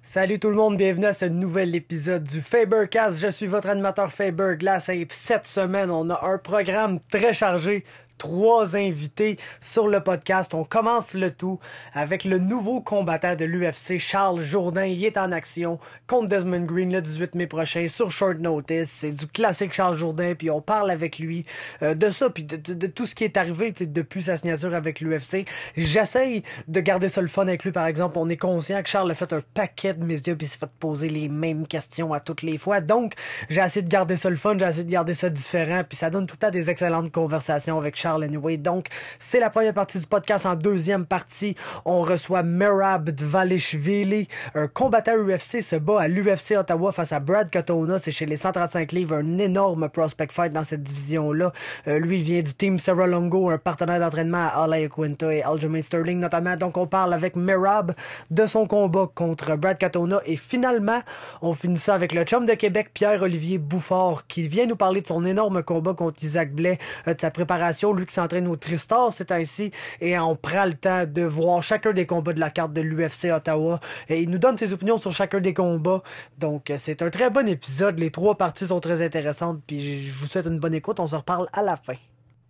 Salut tout le monde, bienvenue à ce nouvel épisode du Fabercast. Je suis votre animateur Faber Glass et cette semaine, on a un programme très chargé. 3 invités sur le podcast. On commence le tout avec le nouveau combattant de l'UFC, Charles Jourdain. Il est en action contre Desmond Green le 18 mai prochain sur short notice. C'est du classique Charles Jourdain, puis on parle avec lui de ça, puis de tout ce qui est arrivé depuis sa signature avec l'UFC. J'essaye de garder ça le fun avec lui, par exemple. On est conscient que Charles a fait un paquet de médias, puis s'est fait poser les mêmes questions à toutes les fois. Donc, j'ai essayé de garder ça le fun, j'ai essayé de garder ça différent, puis ça donne tout le temps des excellentes conversations avec Charles anyway. Donc, c'est la première partie du podcast. En deuxième partie, on reçoit Merab Dvalishvili, un combattant UFC, se bat à l'UFC Ottawa face à Brad Katona. C'est chez les 135 livres, un énorme prospect fight dans cette division-là. Lui, il vient du team Serra Longo, un partenaire d'entraînement à Ala Quinta et Aljamain Sterling notamment. Donc, on parle avec Merab de son combat contre Brad Katona. Et finalement, on finit ça avec le chum de Québec, Pierre-Olivier Bouffard, qui vient nous parler de son énorme combat contre Isaac Blais, de sa préparation. Lui qui s'entraîne au Tristar, c'est ainsi. Et on prend le temps de voir chacun des combats de la carte de l'UFC Ottawa. Et il nous donne ses opinions sur chacun des combats. Donc, c'est un très bon épisode. Les 3 parties sont très intéressantes. Puis, je vous souhaite une bonne écoute. On se reparle à la fin.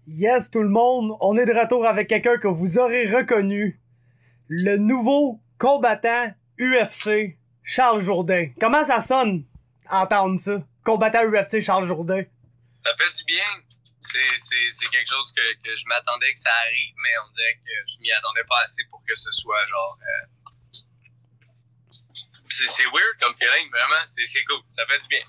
Yes, tout le monde. On est de retour avec quelqu'un que vous aurez reconnu. Le nouveau combattant UFC, Charles Jourdain. Comment ça sonne, entendre ça? Combattant UFC, Charles Jourdain. Ça fait du bien. C'est quelque chose que je m'attendais que ça arrive, mais on dirait que je m'y attendais pas assez pour que ce soit genre... C'est weird comme feeling, vraiment. C'est cool. Ça fait du bien.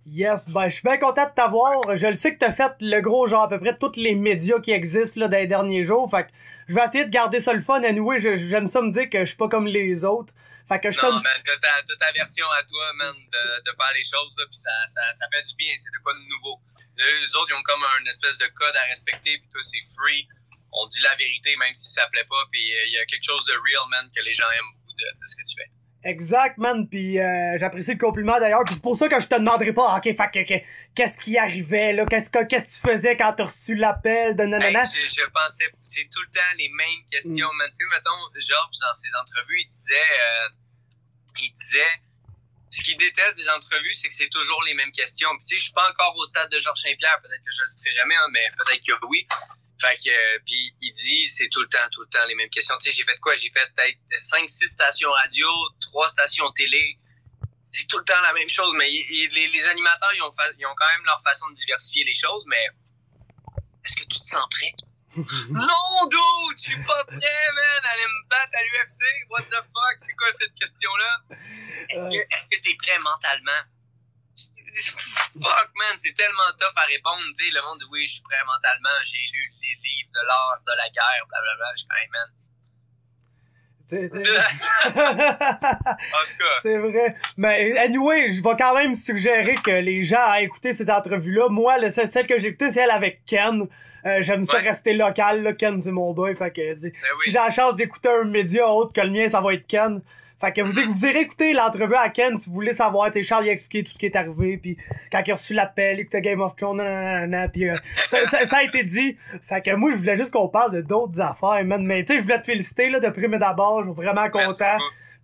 Yes, ben je suis bien content de t'avoir. Je le sais que t'as fait le gros, genre à peu près tous les médias qui existent là, dans les derniers jours. Fait que je vais essayer de garder ça le fun. Anyway, j'aime ça me dire que je suis pas comme les autres. Fait que non, man, t'as ta version à toi, man, de faire les choses, là, pis ça fait du bien. C'est de quoi de nouveau. Les autres, ils ont comme un espèce de code à respecter, puis toi, c'est free. On dit la vérité, même si ça plaît pas, puis il y a quelque chose de real, man, que les gens aiment beaucoup de ce que tu fais. Exact, man, pis j'apprécie le compliment d'ailleurs, pis c'est pour ça que je te demanderai pas, ok, fait que qu'est-ce qui arrivait, là, qu'est-ce que tu faisais quand t'as reçu l'appel de nanana? Hey, je pensais, c'est tout le temps les mêmes questions, man. Tu sais, mettons, Georges, dans ses entrevues, il disait, ce qu'il déteste des entrevues, c'est que c'est toujours les mêmes questions. Puis tu sais, je suis pas encore au stade de Georges Saint-Pierre, peut-être que je le serai jamais, hein, mais peut-être que oui. Fait que, puis il dit, c'est tout le temps les mêmes questions. Tu sais, j'ai fait quoi? J'ai fait peut-être 5-6 stations radio, 3 stations télé. C'est tout le temps la même chose, mais les animateurs, ils ont quand même leur façon de diversifier les choses, mais est-ce que tu te sens prêt? Non, dude! Je suis pas prêt, man! Aller me battre à l'UFC? What the fuck? C'est quoi cette question-là? Est-ce que t'es prêt mentalement? Fuck, man! C'est tellement tough à répondre, tu sais. Le monde dit oui, je suis prêt mentalement, j'ai lu les livres de l'art de la guerre, blablabla. Je suis quand même, man. En tout cas. C'est vrai. Mais anyway, je vais quand même suggérer que les gens aient écouté ces entrevues-là. Moi, celle que j'ai écoutée, c'est elle avec Ken. J'aime ça rester local, là. Ken, c'est mon boy. Fait que si j'ai la chance d'écouter un média autre que le mien, ça va être Ken. Fait que vous irez écouter l'entrevue à Ken si vous voulez savoir. T'sais, Charles il a expliqué tout ce qui est arrivé, puis quand il a reçu l'appel, il écoutait Game of Thrones, puis ça a été dit. Fait que moi, je voulais juste qu'on parle de d'autres affaires, man. Mais tu sais, je voulais te féliciter, là, de prime et d'abord. Je suis vraiment content.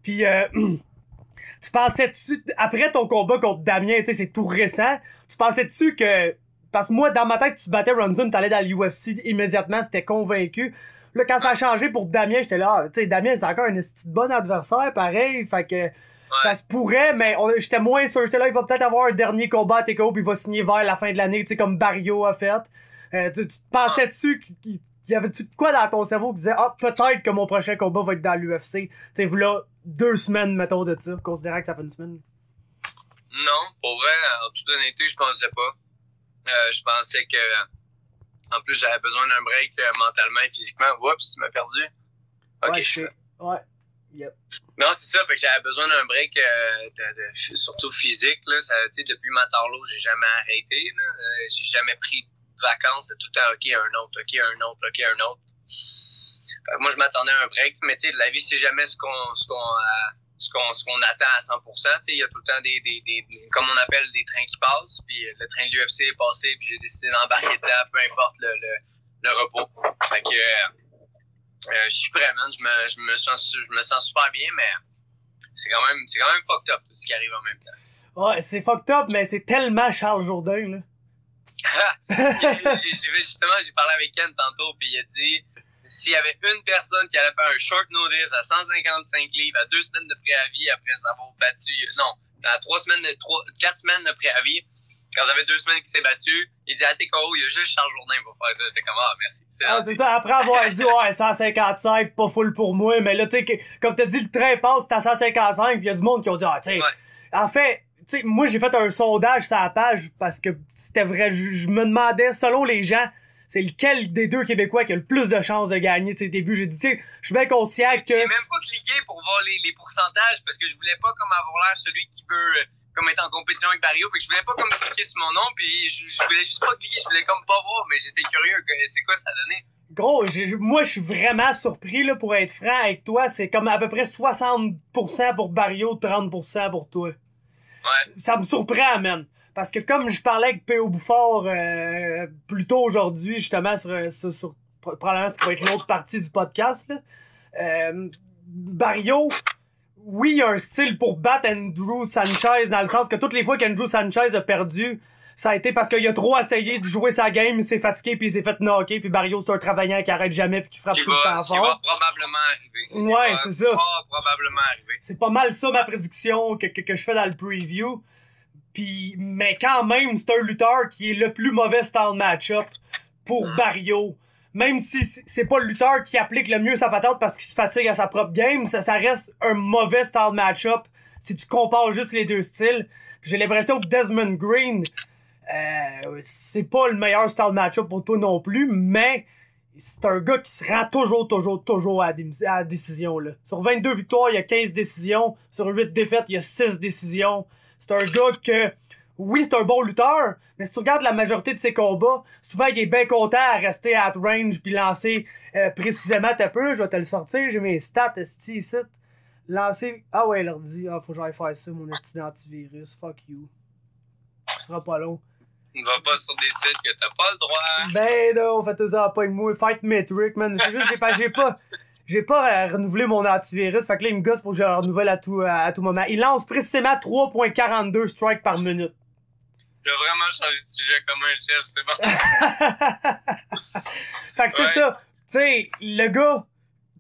Puis tu pensais-tu, après ton combat contre Damien, tu sais, c'est tout récent, tu pensais-tu que... Parce que moi, dans ma tête, tu battais Ronson, t'allais dans l'UFC immédiatement, c'était convaincu. Là, quand ça a changé pour Damien, j'étais là, tu sais, Damien, c'est encore un bon adversaire, pareil, fait que ça se pourrait, mais j'étais moins sûr. J'étais là, il va peut-être avoir un dernier combat à TKO, puis il va signer vers la fin de l'année, tu sais, comme Barrio a fait. Tu pensais-tu qu'il y avait-tu de quoi dans ton cerveau qui disait, peut-être que mon prochain combat va être dans l'UFC? Tu sais, voilà, 2 semaines, mettons, de ça, considérant que ça fait une semaine. Non, pour vrai, en toute honnêteté, je pensais pas. Je pensais que... En plus, j'avais besoin d'un break mentalement et physiquement. Oups, tu m'as perdu. Ok, ouais, yep. Non, c'est ça, fait que j'avais besoin d'un break surtout physique. Là. Depuis Matarlo, j'ai jamais arrêté. J'ai jamais pris de vacances. C'est tout le temps, OK, un autre. Fait que moi, je m'attendais à un break. Mais tu sais, la vie, c'est jamais ce qu'on attend à 100%. Il y a tout le temps des comme on appelle, des trains qui passent. Puis le train de l'UFC est passé, puis j'ai décidé d'embarquer dedans, peu importe le repos. Fait que je suis prêt, man. Je me sens super bien, mais c'est quand même fucked up tout ce qui arrive en même temps. Ouais, c'est fucked up, mais c'est tellement Charles Jourdain, là. J'ai parlé avec Ken tantôt, puis il a dit s'il y avait une personne qui allait faire un short notice à 155 livres, à 2 semaines de préavis après s'avoir battu, non, à 4 semaines de préavis, quand ça fait 2 semaines qu'il s'est battu, il dit à TKO, il y a juste Charles Jourdain pour faire ça. J'étais comme, merci. C'est ça, après avoir dit, ouais, 155, pas full pour moi, mais là, tu sais, comme t'as dit, le train passe, c'est à 155, pis il y a du monde qui ont dit, tu sais, en fait, tu sais, moi, j'ai fait un sondage sur la page parce que c'était vrai, je me demandais, selon les gens, c'est lequel des deux Québécois qui a le plus de chances de gagner, tu sais, début, j'ai dit, tu sais, je suis bien conscient que... J'ai même pas cliqué pour voir les pourcentages, parce que je voulais pas comme avoir l'air celui qui veut... comme être en compétition avec Barrio, puis je voulais pas comme cliquer sur mon nom, puis je voulais juste pas cliquer, je voulais comme pas voir, mais j'étais curieux, c'est quoi ça donnait? Gros, moi je suis vraiment surpris là pour être franc avec toi, c'est comme à peu près 60% pour Barrio, 30% pour toi. Ouais. Ça me surprend, man. Parce que comme je parlais avec P.O. Bouffard plus tôt aujourd'hui, justement, sur probablement ce qui va être l'autre partie du podcast, là, Barrio... Oui, il y a un style pour battre Andrew Sanchez dans le sens que toutes les fois qu'Andrew Sanchez a perdu, ça a été parce qu'il a trop essayé de jouer sa game, il s'est fatigué puis il s'est fait knocker, puis Barrio c'est un travaillant qui arrête jamais puis qui frappe tout le temps fort. Il va probablement arriver. Ouais, c'est ça. Probablement arriver. C'est pas mal ça ma prédiction que je fais dans le preview. Puis mais quand même, c'est un lutteur qui est le plus mauvais style match-up pour Barrio. Même si c'est pas le lutteur qui applique le mieux sa patate parce qu'il se fatigue à sa propre game, ça reste un mauvais style match-up si tu compares juste les deux styles. J'ai l'impression que Desmond Green, c'est pas le meilleur style match-up pour toi non plus, mais c'est un gars qui se rend toujours à la décision. Là. Sur 22 victoires, il y a 15 décisions. Sur 8 défaites, il y a 6 décisions. C'est un gars que... Oui, c'est un bon lutteur, mais si tu regardes la majorité de ses combats, souvent il est bien content à rester at range puis lancer précisément t'as peu. Je vais te le sortir, j'ai mes stats esti ici. Lancer... Ah ouais, l'ordi. Ah, faut que j'aille faire ça, mon esti d'antivirus. Fuck you. Ce sera pas long. Ne va pas sur des sites que t'as pas le droit. Ben non, faites-en pas avec moi. Fight Metric, man. C'est juste j'ai pas renouvelé mon antivirus. Fait que là, il me gosse pour que je le renouvelle à tout moment. Il lance précisément 3.42 strikes par minute. T'as vraiment changé de sujet comme un chef, c'est bon. Fait que c'est ça. Tu sais, le gars,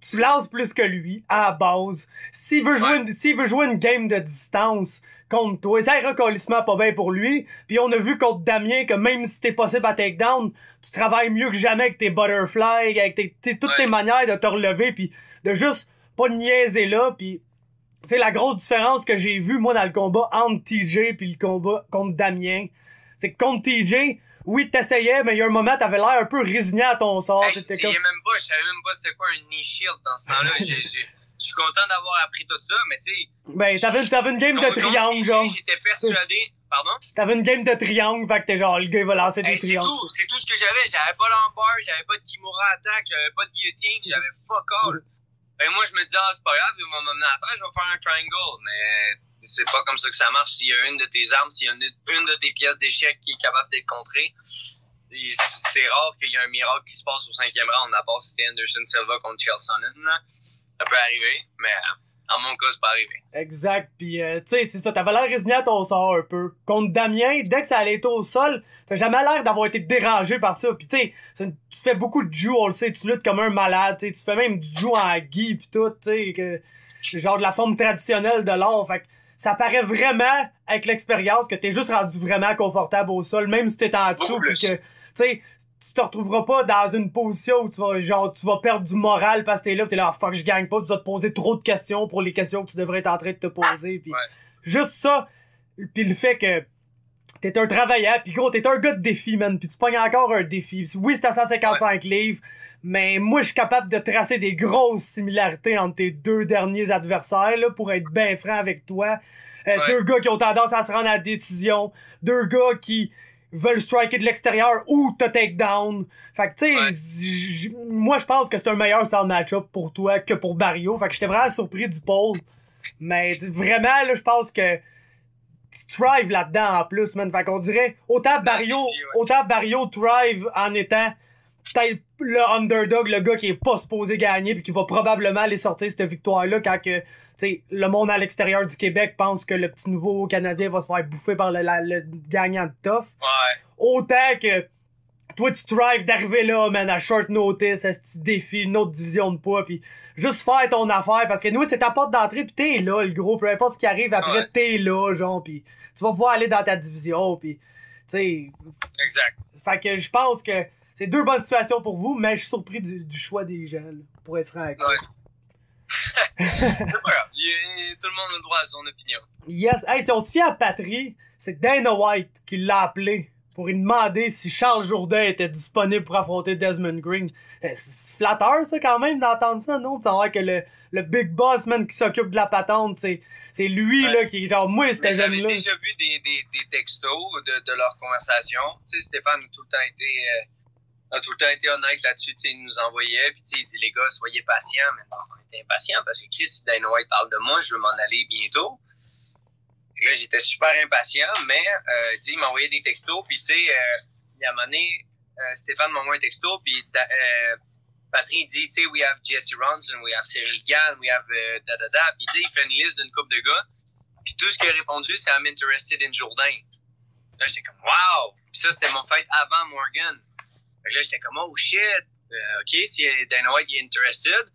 tu lances plus que lui, à la base. S'il veut jouer une game de distance contre toi, ça est recolissement pas bien pour lui. Puis on a vu contre Damien que même si t'es possible à takedown, tu travailles mieux que jamais avec tes butterflies, avec toutes tes manières de te relever, puis de juste pas niaiser là, puis... Tu sais, la grosse différence que j'ai vue, moi, dans le combat entre TJ puis le combat contre Damien, c'est que contre TJ, oui, t'essayais, mais il y a un moment, t'avais l'air un peu résigné à ton sort. Hey, je savais même pas c'était quoi un knee shield dans ce temps-là. Je suis content d'avoir appris tout ça, mais tu sais... Ben, t'avais une game de triangle, genre. J'étais persuadé... Pardon? T'avais une game de triangle, fait que t'es genre, le gars, il va lancer des triangles. C'est tout ce que j'avais. J'avais pas l'embarque, j'avais pas de Kimura attack, j'avais pas de guillotine, j'avais fuck all. Ben moi, je me dis, c'est pas grave, il va m'emmener à terre, je vais faire un triangle. Mais c'est pas comme ça que ça marche. S'il y a une de tes armes, s'il y a une de tes pièces d'échec qui est capable d'être contrée, c'est rare qu'il y ait un miracle qui se passe au 5e round, à part si c'était Anderson Silva contre Chael Sonnen. Ça peut arriver, mais en mon cas, c'est pas arrivé. Exact, pis tu sais, c'est ça, t'avais l'air résigné à ton sort un peu. Contre Damien, dès que ça allait être au sol, t'as jamais l'air d'avoir été dérangé par ça. Pis tu sais, tu fais beaucoup de jiu, on le sait, tu luttes comme un malade, tu fais même du jiu en gi pis tout, tu sais, genre de la forme traditionnelle de l'art. Fait que ça paraît vraiment, avec l'expérience, que t'es juste rendu vraiment confortable au sol, même si t'es en dessous, pis que, tu sais, tu te retrouveras pas dans une position où tu vas perdre du moral parce que t'es là pis t'es là, fuck, je gagne pas, tu vas te poser trop de questions pour les questions que tu devrais être en train de te poser, pis juste ça, pis le fait que t'es un travaillant, pis gros, t'es un gars de défi, man, pis tu pognes encore un défi. Oui, c'est à 155 livres, mais moi, je suis capable de tracer des grosses similarités entre tes deux derniers adversaires, là, pour être ben franc avec toi. Deux gars qui ont tendance à se rendre à la décision, deux gars qui veulent striker de l'extérieur ou te take down. Fait que, tu sais, moi, je pense que c'est un meilleur style match-up pour toi que pour Barrio. Fait que j'étais vraiment surpris du poll. Mais vraiment, là, je pense que tu thrive là-dedans en plus, man. Fait qu'on dirait, autant Barrio thrive en étant peut-être le underdog, le gars qui est pas supposé gagner puis qui va probablement aller sortir cette victoire-là quand que sais, le monde à l'extérieur du Québec pense que le petit nouveau Canadien va se faire bouffer par le gagnant de tough. Ouais. Autant que toi, tu strives d'arriver là, man, à short notice, à ce petit défi, une autre division de poids, pis juste faire ton affaire, parce que nous, c'est ta porte d'entrée, pis t'es là, le gros, peu importe ce qui arrive après, t'es là, genre, pis tu vas pouvoir aller dans ta division, pis, tu sais... Exact. Fait que je pense que c'est deux bonnes situations pour vous, mais je suis surpris du choix des gens, là, pour être franc avec toi. Ouais. C'est pas grave. Tout le monde a le droit à son opinion. Yes. Hey, si on se fie à Patry, c'est Dana White qui l'a appelé pour lui demander si Charles Jourdain était disponible pour affronter Desmond Green. C'est flatteur, ça, quand même, d'entendre ça, non? De savoir que le big boss, man, qui s'occupe de la patente, c'est lui, là, qui est genre, moi, c'était jeune-là. J'avais déjà vu des textos de leur conversation. Tu sais, Stéphane a tout le temps été honnête là-dessus. Tu sais, il nous envoyait, puis tu sais, il dit, les gars, soyez patients. Maintenant, on était impatients parce que Chris, si Dana White parle de moi, je veux m'en aller bientôt. Et là, j'étais super impatient, mais il m'a envoyé des textos, puis tu sais, il y a un moment donné, Stéphane m'a envoyé un texto, puis Patrick dit, tu sais, we have Jesse Ronson, we have Cyril Gann, we have puis tu sais, il fait une liste d'une couple de gars, puis tout ce qu'il a répondu, c'est I'm interested in Jourdain. Là, j'étais comme, wow! Puis ça, c'était mon fight avant Morgan. Fait que là, j'étais comme, oh shit! OK, si Dana White est interested.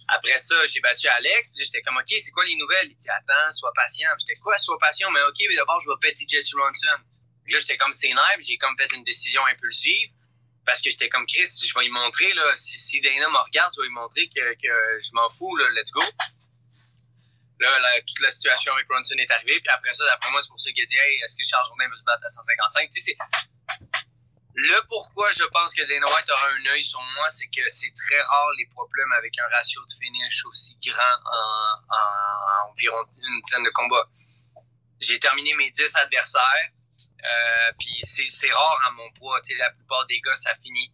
Après ça, j'ai battu Alex. Puis j'étais comme, OK, c'est quoi les nouvelles? Il dit, attends, sois patient. Puis j'étais quoi, sois patient? Mais OK, mais d'abord, je vais péter Jesse Ronson. Puis là, j'étais comme, c'est nerf. J'ai comme fait une décision impulsive. Parce que j'étais comme, Chris, je vais lui montrer, là, si Dana me regarde, je vais lui montrer que je m'en fous, là, let's go. Là, toute la situation avec Ronson est arrivée. Puis après ça, d'après moi, c'est pour ça qu'il a dit, hey, est-ce que Charles Jourdain veut se battre à 155? Tu sais, le pourquoi je pense que Dana White aura un œil sur moi, c'est que c'est très rare les poids plumes avec un ratio de finish aussi grand en environ une dizaine de combats. J'ai terminé mes 10 adversaires, puis c'est rare à mon poids. Tu sais, la plupart des gars, ça finit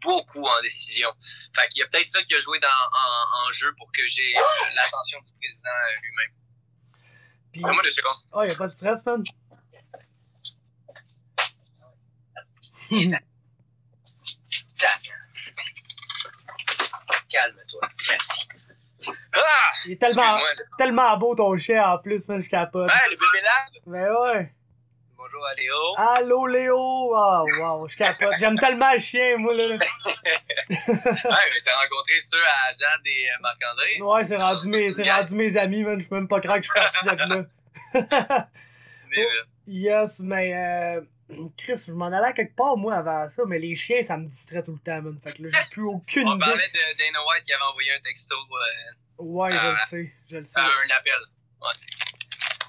beaucoup en décision. Fait qu'il y a peut-être ça qui a joué en jeu pour que j'ai l'attention du président lui-même. Donne-moi 2 secondes. Oh, y a pas de stress, man. Calme-toi. Merci. Il est tellement beau ton chien en plus, man, je capote. Ouais, le bébé là. Ben ouais. Bonjour à Léo. Allô Léo. Oh, wow, je capote. J'aime tellement le chien, moi, là. Ouais, t'as rencontré ceux à Jade et Marc-André. Ouais, c'est rendu mes amis, man. Je peux même pas croire que je suis parti de là. Yes, mais Chris, je m'en allais à quelque part, moi, avant ça, mais les chiens, ça me distrait tout le temps, man. Fait que là, j'ai plus aucune On idée. parlait de Dana White qui avait envoyé un texto. Ouais, je le sais. Un appel.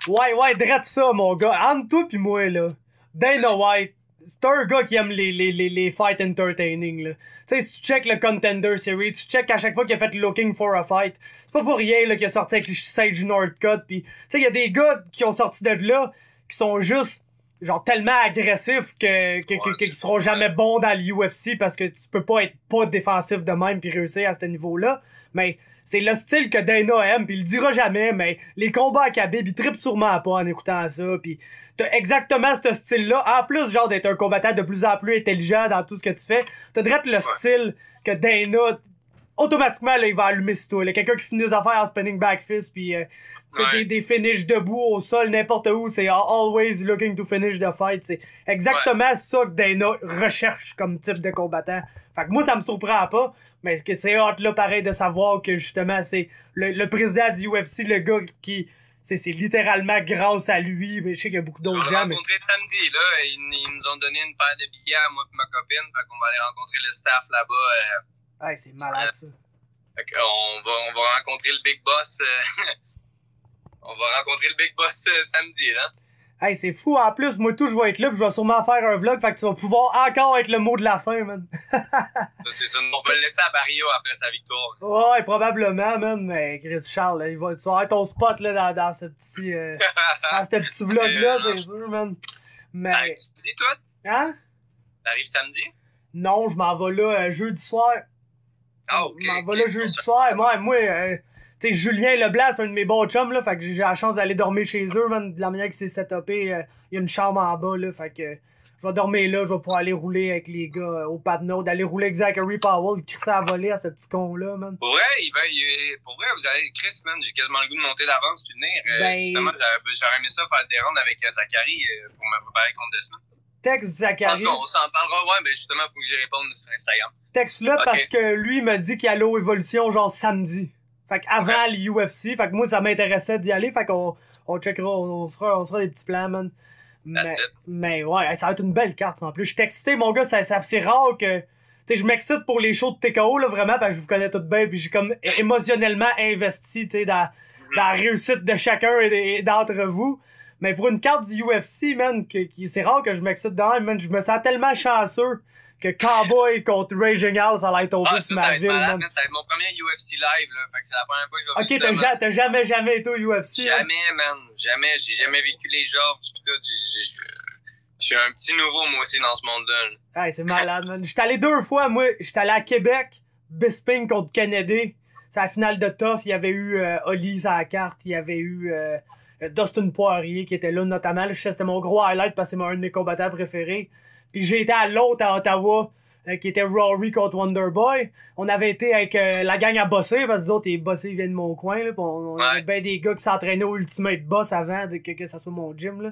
Ouais, drette ça, mon gars. Entre toi pis moi, là. Dana White, c'est un gars qui aime les fights entertaining, là. Tu sais, si tu check le Contender Series, tu check à chaque fois qu'il a fait Looking for a Fight, c'est pas pour rien, là, qu'il a sorti avec Sage Northcutt, pis tu sais, il y a des gars qui ont sorti de là, qui sont juste genre tellement agressifs qu'ils seront jamais bons dans l'UFC parce que tu peux pas être pas défensif de même puis réussir à ce niveau-là. Mais c'est le style que Dana aime, puis il le dira jamais, mais les combats à Khabib, il trippe sûrement pas en écoutant ça, puis t'as exactement ce style-là. En plus, genre, d'être un combattant de plus en plus intelligent dans tout ce que tu fais, t'as direct le style que Dana, automatiquement, là, il va allumer sur toi. Quelqu'un qui finit les affaires en spinning back fist, puis des finishes debout au sol, n'importe où, c'est always looking to finish the fight. C'est exactement ça que Dana recherche comme type de combattant. Fait que moi, ça me surprend pas, mais que c'est hâte là, pareil, de savoir que justement, c'est le président du UFC, le gars qui... C'est littéralement grâce à lui, mais je sais qu'il y a beaucoup d'autres gens. On va rencontrer samedi, là. Ils nous ont donné une paire de billets à moi et ma copine, fait qu'on va aller rencontrer le staff là-bas. Ouais, c'est malade, ça. Fait qu'on va rencontrer le Big Boss. On va rencontrer le Big Boss samedi, là. Hey, c'est fou. En plus, moi, tout, je vais être là, pis je vais sûrement faire un vlog, fait que tu vas pouvoir encore être le mot de la fin, man. C'est ça. On va le laisser à Barrio après sa victoire. Ouais, probablement, man. Mais Chris Charles, là, tu vas avoir ton spot, là, dans ce petit, dans ce petit vlog-là, c'est sûr, man. Mais... T'arrives samedi, toi? Hein? T'arrives samedi? Non, je m'en vais là, jeudi soir. Ah, ok. Je m'en vais là jeudi soir. Moi, tu sais, Julien Leblanc, c'est un de mes bons chums, là, fait que j'ai la chance d'aller dormir chez eux, man, de la manière que c'est setupé, il y a une chambre en bas, là, fait que je vais dormir là, je vais pouvoir aller rouler avec les gars au Padno, d'aller rouler avec Zachary Powell, crisser à voler à ce petit con-là, man. Pour vrai, vous allez, Chris, man, j'ai quasiment le goût de monter d'avance puis venir. Justement, j'aurais aimé ça faire des rounds avec Zachary pour me préparer contre Desmond. Texte Zachary. En tout cas, on s'en parlera, ouais, justement, faut que j'y réponde sur Instagram. Texte-le parce que lui m'a dit qu'il allait aux Évolution genre samedi. Fait qu'avant l'UFC, fait que moi ça m'intéressait d'y aller, fait qu'on checkera, on se fera des petits plans, man. Mais ouais, ça va être une belle carte en plus. Je suis excité, mon gars, c'est rare que. Tu sais, je m'excite pour les shows de TKO, là, vraiment, parce que je vous connais tout bien, puis j'ai comme émotionnellement investi, tu sais, dans la réussite de chacun d'entre vous. Mais pour une carte du UFC, man, c'est rare que je m'excite dedans, man. Je me sens tellement chanceux que Cowboy contre Raging Al, ça allait tomber sur ma ville, man. Ça va être mon premier UFC live, là. Fait que c'est la première fois que je vais vivre ça. T'as jamais été au UFC? Jamais, man. Jamais. J'ai jamais vécu les Georges pis tout. Je suis un petit nouveau, moi aussi, dans ce monde-là. Ouais, c'est malade, man. J'étais allé 2 fois, moi. J'étais allé à Québec, Bisping contre Kennedy. C'est la finale de Tough. Il y avait eu Oli à la carte. Il y avait eu Dustin Poirier qui était là, notamment. Je sais que c'était mon gros highlight parce que c'est un de mes combattants préférés. Puis j'ai été à l'autre à Ottawa, qui était Rory contre Wonderboy. On avait été avec la gang à bosser, parce que les autres, les bossés viennent de mon coin. Là, on avait bien des gars qui s'entraînaient au Ultimate Boss avant que ça soit mon gym. Là.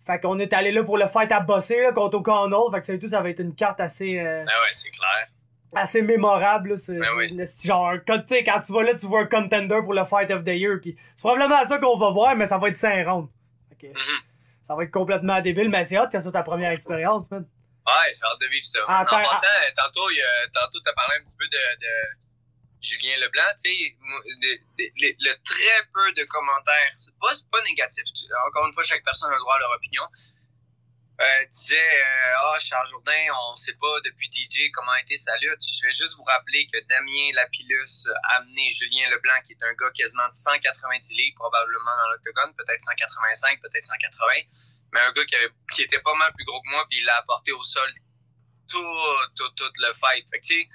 Fait qu'on est allé là pour le fight à bosser là, contre O'Connell. Fait que ça, ça va être une carte assez... ouais, c'est clair. Assez mémorable. Là, genre, quand tu vas là, tu vois un contender pour le Fight of the Year. Puis c'est probablement ça qu'on va voir, mais ça va être 5 rounds. Okay. Ça va être complètement débile, mais c'est hâte que ça soit ta première expérience, man. Ouais, j'ai hâte de vivre ça. En passant, tantôt, t'as parlé un petit peu de Julien Leblanc, tu sais, le très peu de commentaires, c'est pas négatif. Encore une fois, chaque personne a le droit à leur opinion. Disait Charles Jourdain, on sait pas depuis DJ comment a été sa lutte. Je vais juste vous rappeler que Damien Lapillus a amené Julien Leblanc, qui est un gars quasiment de 190 livres probablement dans l'octogone, peut-être 185, peut-être 180, mais un gars qui était pas mal plus gros que moi, puis il l'a apporté au sol tout le fight. Fait que tu sais,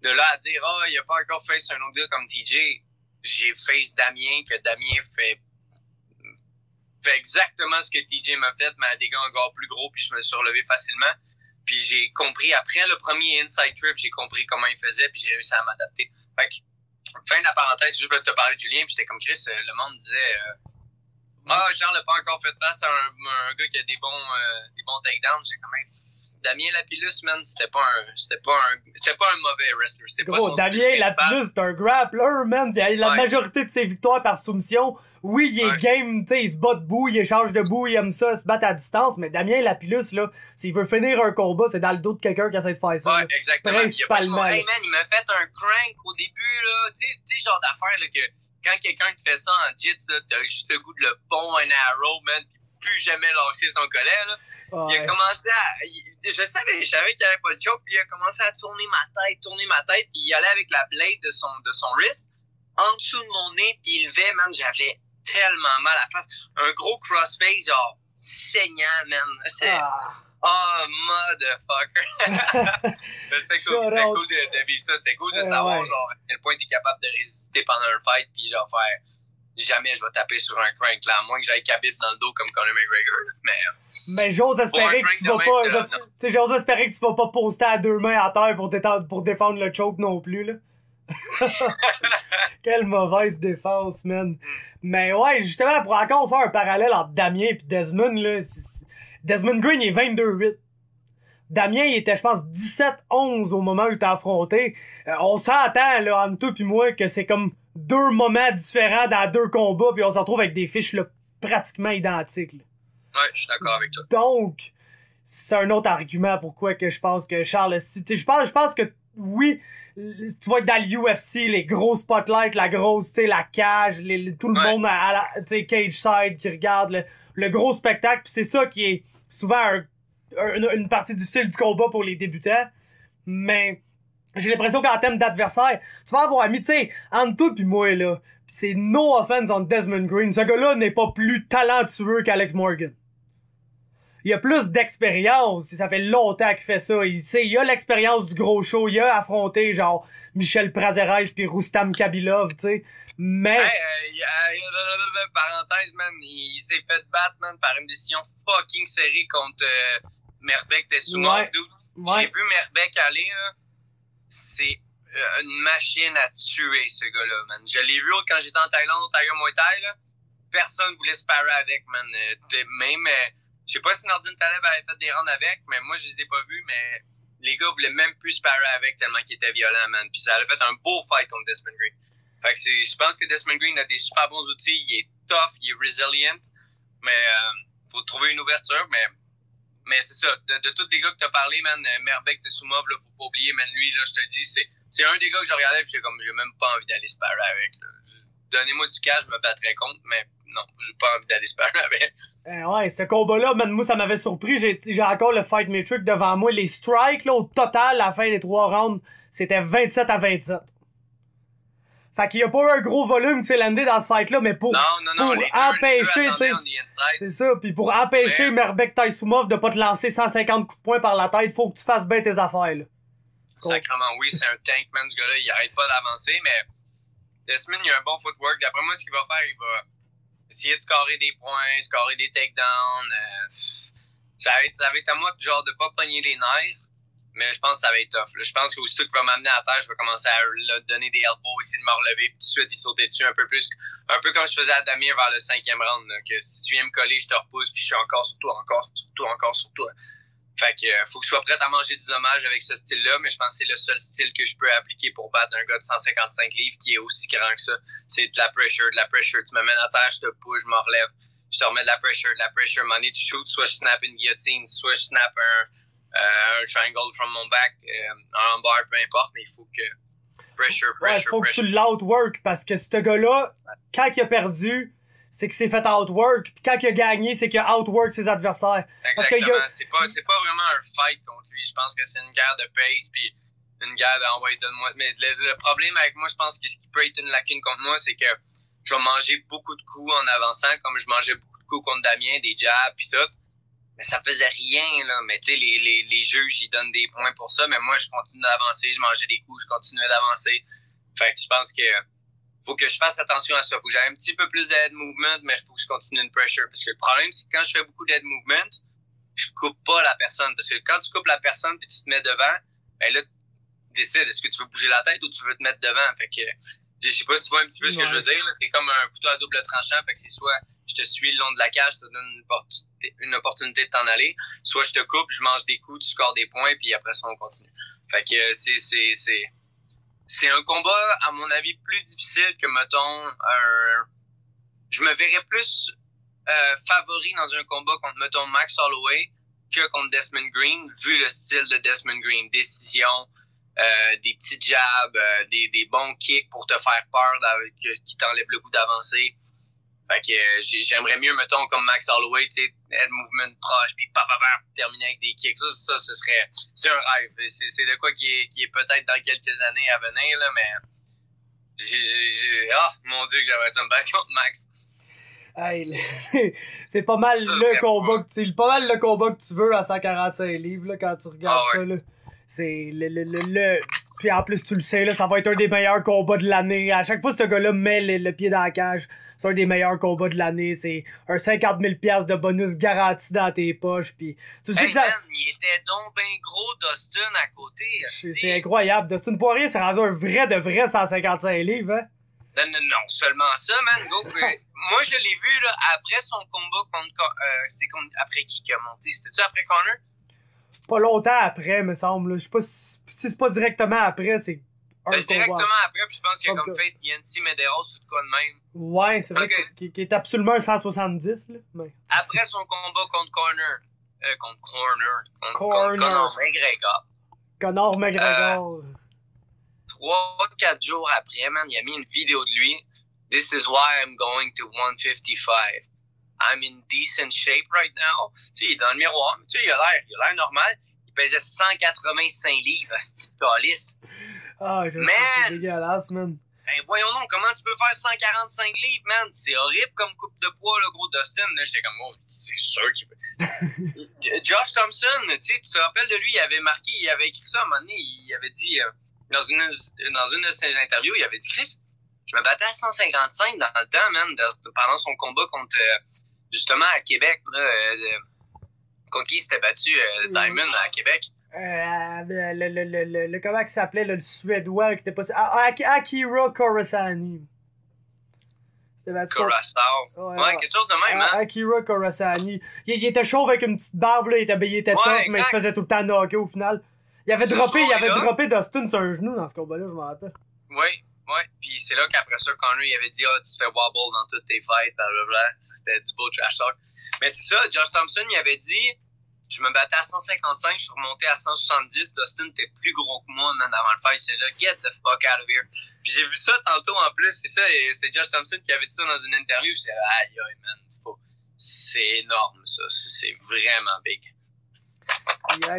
de là à dire il a pas encore face un autre gars comme TJ, j'ai face Damien, que Damien fait exactement ce que TJ m'a fait, mais à des gars encore plus gros, puis je me suis relevé facilement. Puis j'ai compris, après le premier Inside Trip, j'ai compris comment il faisait, puis j'ai réussi à m'adapter. Fait que, fin de la parenthèse, juste parce que tu as parlé de Julien, puis j'étais comme Chris, le monde disait Charles n'a pas encore fait face à un gars qui a des bons takedowns. J'ai quand même... Damien Lapillus, man, c'était pas un mauvais wrestler. Gros, Damien Lapillus, c'est un grappler, man. La majorité de ses victoires par soumission, oui, il est game, tu sais, il se bat debout, il échange debout, il aime ça, se battre à distance, mais Damien Lapillus, là, s'il veut finir un combat, c'est dans le dos de quelqu'un qui essaie de faire ça. Ouais, là. exactement. Principalement. Hey, man, il m'a fait un crank au début, là, tu sais, genre d'affaire, là, que quand quelqu'un te fait ça en jits, t'as juste le goût de le pont un arrow, man, pis plus jamais lâcher son collet, là. Ouais. Il a commencé à... Je savais qu'il n'y avait pas de choke, puis il a commencé à tourner ma tête, puis il allait avec la blade de son wrist en dessous de mon nez, puis il levait, man, j'avais tellement mal à la face. Un gros crossface, genre, saignant, man. C'est... motherfucker. C'était cool de vivre ça. C'était cool de savoir, genre, à quel point t'es capable de résister pendant un fight, puis genre faire... Jamais je vais taper sur un crank là, à moins que j'aille Khabib dans le dos comme Conor McGregor. Mais j'ose espérer que tu vas pas. J'ose espérer que tu vas pas poster à 2 mains à terre pour défendre le choke non plus, là. Quelle mauvaise défense, man. Mais ouais, justement, pour encore faire un parallèle entre Damien et Desmond, là, Desmond Green il est 22-8. Damien, il était, je pense, 17-11 au moment où il t'a affronté. On s'entend, là, entre toi pis moi, que c'est comme 2 moments différents dans 2 combats, puis on se retrouve avec des fiches, là, pratiquement identiques, là. Ouais, je suis d'accord avec toi. Donc, c'est un autre argument pourquoi que je pense que Charles... Je pense que, oui, tu vas être dans l'UFC, les gros spotlights, la grosse, tu sais, la cage, tout le monde à la, tu sais, cage side qui regarde le gros spectacle, puis c'est ça qui est souvent une partie difficile du combat pour les débutants, mais j'ai l'impression qu'en termes d'adversaire, tu vas avoir mis, tu sais, entre toi pis moi, là, pis c'est no offense on Desmond Green, ce gars-là n'est pas plus talentueux qu'Alex Morgan. Il a plus d'expérience, ça fait longtemps qu'il fait ça, il a l'expérience du gros show, il a affronté, genre, Michel Prazeres pis Rustam Khabilov, tu sais, mais... parenthèse, man, il s'est fait battre, man, par une décision fucking serrée contre Merbek Tessoumov. Ouais. J'ai vu Merbek aller, là. C'est une machine à tuer, ce gars-là, man. Je l'ai vu quand j'étais en Thaïlande, au Tiger Muay Thai, là. Personne voulait se parer avec, man. Même, je sais pas si Nordine Taleb avait fait des rounds avec, mais moi, je les ai pas vus, mais les gars voulaient même plus se parer avec tellement qu'il était violent, man. Puis ça a fait un beau fight contre Desmond Green. Fait que je pense que Desmond Green a des super bons outils. Il est tough, il est resilient, mais faut trouver une ouverture, mais c'est ça. De tous les gars que t'as parlé, man, Merbek Tessoumov, là, faut pas oublier, man, lui, là, je te le dis, c'est un des gars que je regardais pis j'ai même pas envie d'aller se parer avec, là. Donnez-moi du cash, je me battrais contre, mais non, j'ai pas envie d'aller se parer avec. Ouais, ce combat-là, man, moi, ça m'avait surpris. J'ai encore le Fight Metric devant moi. Les strikes, là, au total, à la fin des 3 rounds, c'était 27-27. Fait qu'il y a pas eu un gros volume, tu sais, landé dans ce fight-là, mais pour empêcher, tu sais. C'est ça, puis pour empêcher Merbek Tessoumov de pas te lancer 150 coups de poing par la tête, faut que tu fasses bien tes affaires, là. Sacrement, oui, c'est un tank, man, ce gars-là, il arrête pas d'avancer, mais Desmond, il a un bon footwork. D'après moi, ce qu'il va faire, il va essayer de scorer des points, scorer des takedowns. Ça va être à moi genre de pas pogner les nerfs, mais je pense que ça va être tough. Là. Je pense que aussitôt qu'il va m'amener à terre, je vais commencer à lui donner des elbows, essayer de me relever, puis tout de suite, il sauter dessus un peu plus. Un peu comme je faisais à Damir vers le 5e round, là, que si tu viens me coller, je te repousse, puis je suis encore sur toi, encore sur toi. Fait que faut que je sois prêt à manger du dommage avec ce style-là, mais je pense que c'est le seul style que je peux appliquer pour battre un gars de 155 livres qui est aussi grand que ça. C'est de la pressure. Tu me mets à terre, je te pousse, je me relève, je te remets de la pressure. Money to shoot, soit je snap une guillotine, soit je snap un triangle from mon back, un armbar, peu importe, mais il faut que pressure. Faut que tu l'outwork, parce que ce gars-là, quand il a perdu, c'est qu'il s'est fait outwork, puis quand il a gagné, c'est qu'il a outwork ses adversaires. Exactement. C'est pas vraiment un fight contre lui. Je pense que c'est une guerre de pace, puis une guerre d'envoyer donne-moi. Mais le problème avec moi, je pense que ce qui peut être une lacune contre moi, c'est que je vais manger beaucoup de coups en avançant, comme je mangeais beaucoup de coups contre Damien, des jabs, puis tout. Mais ça faisait rien, là. Mais tu sais, les juges, ils donnent des points pour ça, mais moi, je continue d'avancer, je mangeais des coups, je continuais d'avancer. Fait que je pense que faut que je fasse attention à ça. Faut que j'aie un petit peu plus de head movement, mais il faut que je continue une pressure. Parce que le problème, c'est que quand je fais beaucoup d'head movement, je coupe pas la personne. Parce que quand tu coupes la personne puis tu te mets devant, ben là, tu décides, est-ce que tu veux bouger la tête ou tu veux te mettre devant? Fait que, je sais pas si tu vois un petit peu ce que je veux dire, là. C'est comme un couteau à double tranchant. Fait que c'est soit je te suis le long de la cage, je te donne une opportunité de t'en aller, soit je te coupe, je mange des coups, tu scores des points, puis après ça, on continue. Fait que c'est un combat, à mon avis, plus difficile que, mettons, je me verrais plus favori dans un combat contre, mettons, Max Holloway que contre Desmond Green, vu le style de Desmond Green. Décision, des petits jabs, des bons kicks pour te faire peur, qui t'enlèvent le goût d'avancer. Fait que j'aimerais mieux, mettons, comme Max Holloway, tu sais, head movement proche, puis terminer avec des kicks. Ça, ce serait... C'est un rêve. C'est de quoi qui est peut-être dans quelques années à venir, là, mais... mon Dieu, que j'aimerais ça me battre contre Max. Hey, c'est pas mal le combat que tu veux à 145 livres, là, quand tu regardes ça, là. C'est Puis en plus, tu le sais, là, ça va être un des meilleurs combats de l'année. À chaque fois que ce gars-là met le pied dans la cage, c'est un des meilleurs combats de l'année. C'est un 50 000 $ de bonus garanti dans tes poches. Puis tu sais que ça... Man, il était donc ben gros Dustin à côté. C'est incroyable. Dustin Poirier s'est rendu un vrai de vrai 155 livres, hein? Non, seulement ça, man. Go. Moi, je l'ai vu là, après son combat contre... c'est après qui a monté? C'était-tu après Connor? Pas longtemps après, me semble. Je sais pas si c'est pas directement après, c'est directement après, puis je pense qu'il y a comme face Yancy Medeiros ou de quoi de même. Ouais, c'est vrai qu'il est absolument un 170, là. Mais... Après son combat contre Conor McGregor. Conor McGregor. 3-4 jours après, man, il a mis une vidéo de lui. This is why I'm going to 155. I'm in decent shape right now. Tu sais, il est dans le miroir, mais tu sais, il a l'air normal. Il pesait 185 livres, à ce petit calice. C'est dégueulasse, man. Ben, voyons donc, comment tu peux faire 145 livres, man? C'est horrible comme coupe de poids, le gros Dustin. Là, j'étais comme, oh, c'est sûr qu'il peut. Josh Thompson, tu sais, tu te rappelles de lui, il avait écrit ça à un moment donné, il avait dit, dans une de ses interviews, il avait dit, Chris, je me battais à 155 dans le temps, man, pendant son combat contre, justement, à Québec, là, Contre qui s'était battu Diamond à Québec? Comment il s'appelait, le Suédois qui était pas... Akira Kurosani. Curaçao. Ouais, quelque chose de même, hein? Akira Kurosani. Il était chauve avec une petite barbe, là, il était tough, mais il se faisait tout le temps knocker au final. Il avait droppé Dustin sur un genou dans ce combat-là, je m'en rappelle. Oui. Puis c'est là qu'après ça, Conor il avait dit tu te fais wobble dans toutes tes fights, blablabla. C'était du beau trash talk. Mais c'est ça, Josh Thompson, il avait dit je me battais à 155, je suis remonté à 170. Dustin était plus gros que moi, man, avant le fight. J'étais là, get the fuck out of here. Puis j'ai vu ça tantôt en plus, c'est ça, et c'est Josh Thompson qui avait dit ça dans une interview. J'étais là, aïe, man, c'est énorme, ça. C'est vraiment big.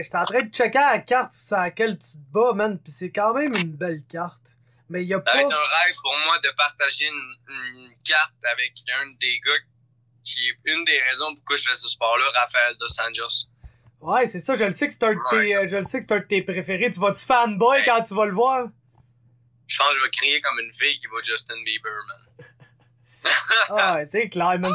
J'étais en train de checker la carte sur laquelle tu te bats, man, pis c'est quand même une belle carte. Mais y a pas... Ça va être un rêve pour moi de partager une carte avec un des gars qui est une des raisons pourquoi je fais ce sport-là, Rafael Dos Anjos. Ouais, c'est ça, je le sais que c'est un de tes préférés. Tu vas-tu fanboy quand tu vas le voir? Je pense que je vais crier comme une fille qui va Justin Bieber, man. Ah, c'est clair, man.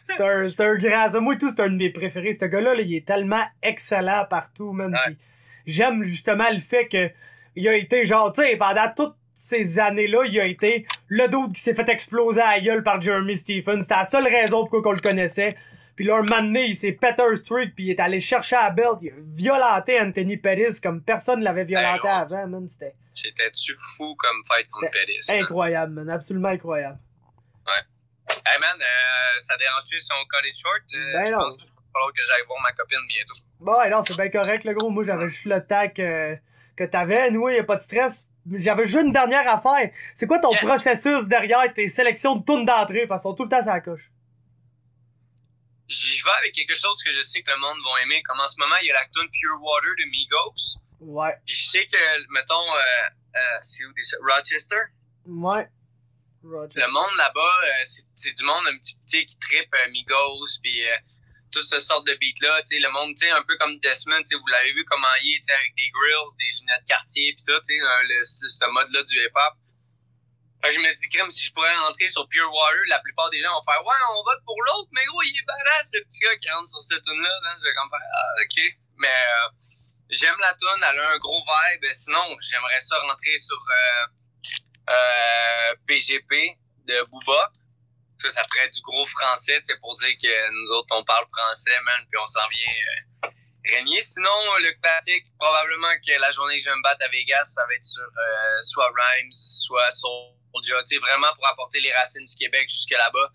C'est un grand... Ça, moi et tout, c'est un de mes préférés. Ce gars-là, là, il est tellement excellent partout, man. Ouais. J'aime justement le fait que il a été genre, tu sais, pendant toutes ces années-là, il a été le dude qui s'est fait exploser à la gueule par Jeremy Stephens. C'était la seule raison pourquoi on le connaissait. Puis là, un moment donné, il s'est pété un streak, puis il est allé chercher la belt. Il a violenté Anthony Pettis comme personne ne l'avait violenté avant, man. J'étais-tu fou comme fight contre Pettis? Incroyable, man. Absolument incroyable. Ouais. Hey, man, ça dérange-tu si on cut it short? Je pense qu'il va falloir que j'aille voir ma copine bientôt. Bon, ouais, non, c'est bien correct, le gros. Moi, j'avais juste le temps que t'avais. Nous, il y a pas de stress. J'avais juste une dernière affaire. C'est quoi ton processus derrière tes sélections de tournes d'entrée? Parce qu'ils sont tout le temps sur la coche. J'y vais avec quelque chose que je sais que le monde va aimer. Comme en ce moment, il y a la tune Pure Water de Migos. Ouais. Puis je sais que, mettons, c'est où Rochester? Ouais. Rochester. Le monde là-bas, c'est du monde un petit peu qui trippe Migos, puis toute cette sorte de beat-là. Tu sais, le monde, tu sais, un peu comme Desmond, tu sais, vous l'avez vu comment il est, tu sais, avec des grills, des lunettes Cartier, puis tout, tu sais, ce mode-là du hip-hop. Fait que je me dis, crème, si je pourrais rentrer sur Pure Water, la plupart des gens vont faire, ouais, on vote pour l'autre, mais gros, il est badass, le petit gars qui rentre sur cette tune-là. Hein? Je vais comme faire, ok. Mais j'aime la tune, elle a un gros vibe. Sinon, j'aimerais ça rentrer sur PGP de Booba. Ça ferait du gros français, tu sais, pour dire que nous autres, on parle français, man, puis on s'en vient régner. Sinon, le classique, probablement que la journée que je vais me battre à Vegas, ça va être sur soit Rhymes, soit Soulja, tu sais, vraiment pour apporter les racines du Québec jusque là-bas,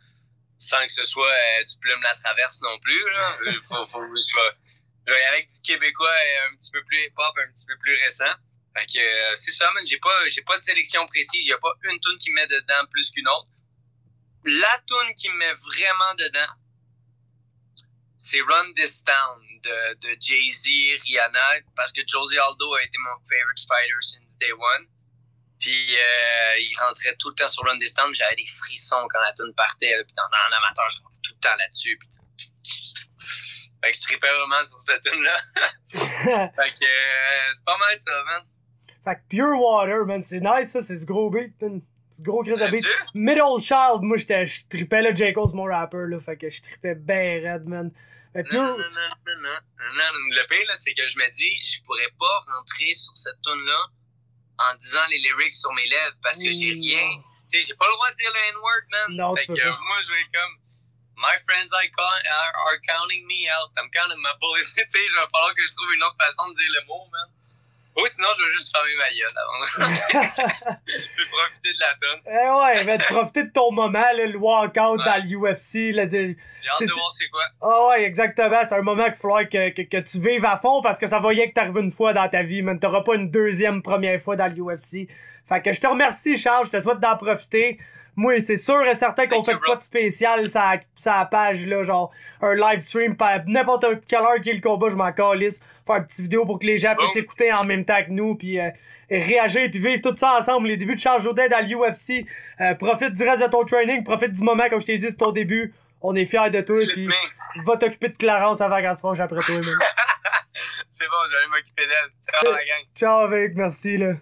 sans que ce soit du Plume la Traverse non plus, là. Je vais y aller avec du Québécois un petit peu plus hip-hop, un petit peu plus récent. Fait que c'est ça, man, j'ai pas de sélection précise, y a pas une tune qui me met dedans plus qu'une autre. La tune qui me met vraiment dedans, c'est Run This Town de Jay-Z, Rihanna, parce que José Aldo a été mon favorite fighter since day one. Puis il rentrait tout le temps sur Run This Town, j'avais des frissons quand la tune partait. Puis dans l'amateur, je rentrais tout le temps là-dessus. Fait que je trippais vraiment sur cette tune-là. Fait que c'est pas mal ça, man. Fait que Pure Water, man, c'est nice ça, c'est ce gros beat, man. C'est gros Chris de beat. Middle Child, moi je trippais là, J. Cole, c'est mon rapper là, fait que je trippais ben raide, man. Non, le pire là, c'est que je me dis, je pourrais pas rentrer sur cette tune-là en disant les lyrics sur mes lèvres parce que j'ai rien. Tu sais, j'ai pas le droit de dire le N-word, man. Non, fait que moi je vais comme My friends are counting me out. I'm counting my boys. Tu sais, il va falloir que je trouve une autre façon de dire le mot, man. Ou sinon, je vais juste fermer ma gueule avant. Je vais profiter de la tonne. Ouais, mais profiter de ton moment, là, le walkout dans l'UFC. J'ai hâte de voir c'est quoi. Ah ouais, exactement. C'est un moment qu'il faudra que tu vives à fond parce que ça va rien que t'arrive une fois dans ta vie, mais t'auras pas une première fois dans l'UFC. Fait que je te remercie, Charles. Je te souhaite d'en profiter. Moi, c'est sûr et certain qu'on fait pas de spécial sur la page, là, genre un live stream, n'importe quelle heure qui est le combat, je m'en calisse. Faire une petite vidéo pour que les gens puissent écouter en même temps que nous, puis réagir, puis vivre tout ça ensemble. Les débuts de Charles Jourdain dans l'UFC. Profite du reste de ton training, profite du moment, comme je t'ai dit, c'est ton début. On est fiers de toi, puis va t'occuper de Clarence avant qu'elle se fâche après toi. C'est bon, je vais aller m'occuper d'elle. Ciao, la gang. Ciao, avec, merci, là.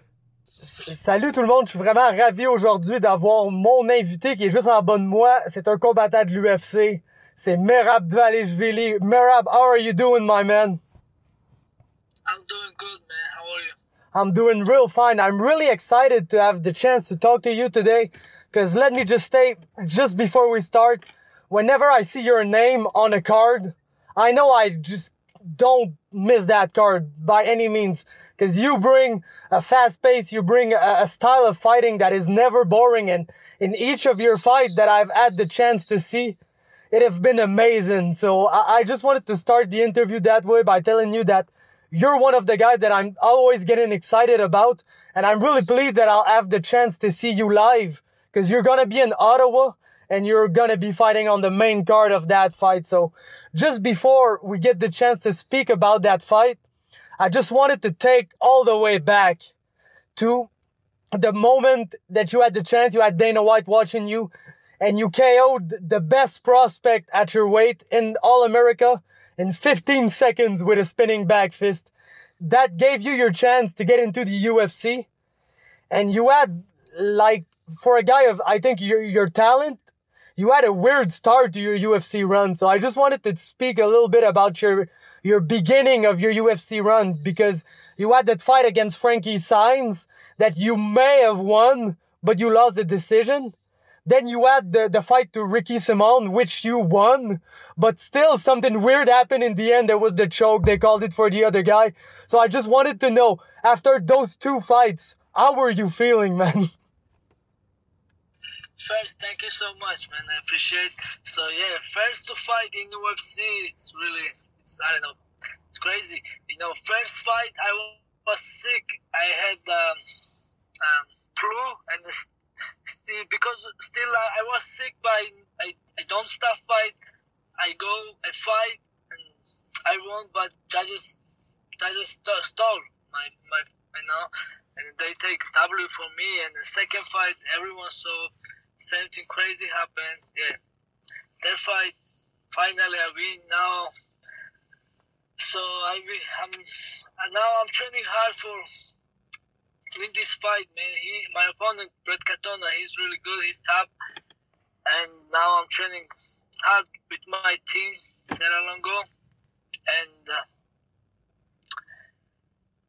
Salut tout le monde, je suis vraiment ravi aujourd'hui d'avoir mon invité qui est juste en bas de moi. C'est un combattant de l'UFC. c'est Merab Dvalishvili. Merab, how are you doing, my man? I'm doing good, man. How are you? I'm doing real fine. I'm really excited to have the chance to talk to you today. Because let me just say, just before we start, whenever I see your name on a card, I know I just don't miss that card by any means. Because you bring a fast pace, you bring a style of fighting that is never boring. And in each of your fights that I've had the chance to see, it has been amazing. So I just wanted to start the interview that way by telling you that you're one of the guys that I'm always getting excited about. And I'm really pleased that I'll have the chance to see you live. Because you're going to be in Ottawa and you're going to be fighting on the main card of that fight. So just before we get the chance to speak about that fight, I just wanted to take all the way back to the moment that you had the chance, you had Dana White watching you, and you KO'd the best prospect at your weight in All America in 15 seconds with a spinning back fist. That gave you your chance to get into the UFC. And you had, like, for a guy of, I think, your talent, you had a weird start to your UFC run. So I just wanted to speak a little bit about your beginning of your UFC run, because you had that fight against Frankie Saenz that you may have won, but you lost the decision. Then you had the fight to Ricky Simon, which you won, but still something weird happened in the end. There was the choke. They called it for the other guy. So I just wanted to know, after those two fights, how were you feeling, man? First, thank you so much, man. I appreciate. So yeah, first to fight in UFC, I don't know, it's crazy. You know, first fight I was sick. I had flu, and still I was sick. But I don't stop fight. I fight, and I won. But judges stole my and they take W for me. And the second fight, everyone saw something crazy happened. Yeah, that fight, finally I win now. So I'm training hard for win this fight, man. My opponent Brett Katona, he's really good. He's top, and now I'm training hard with my team, Serra Longo, and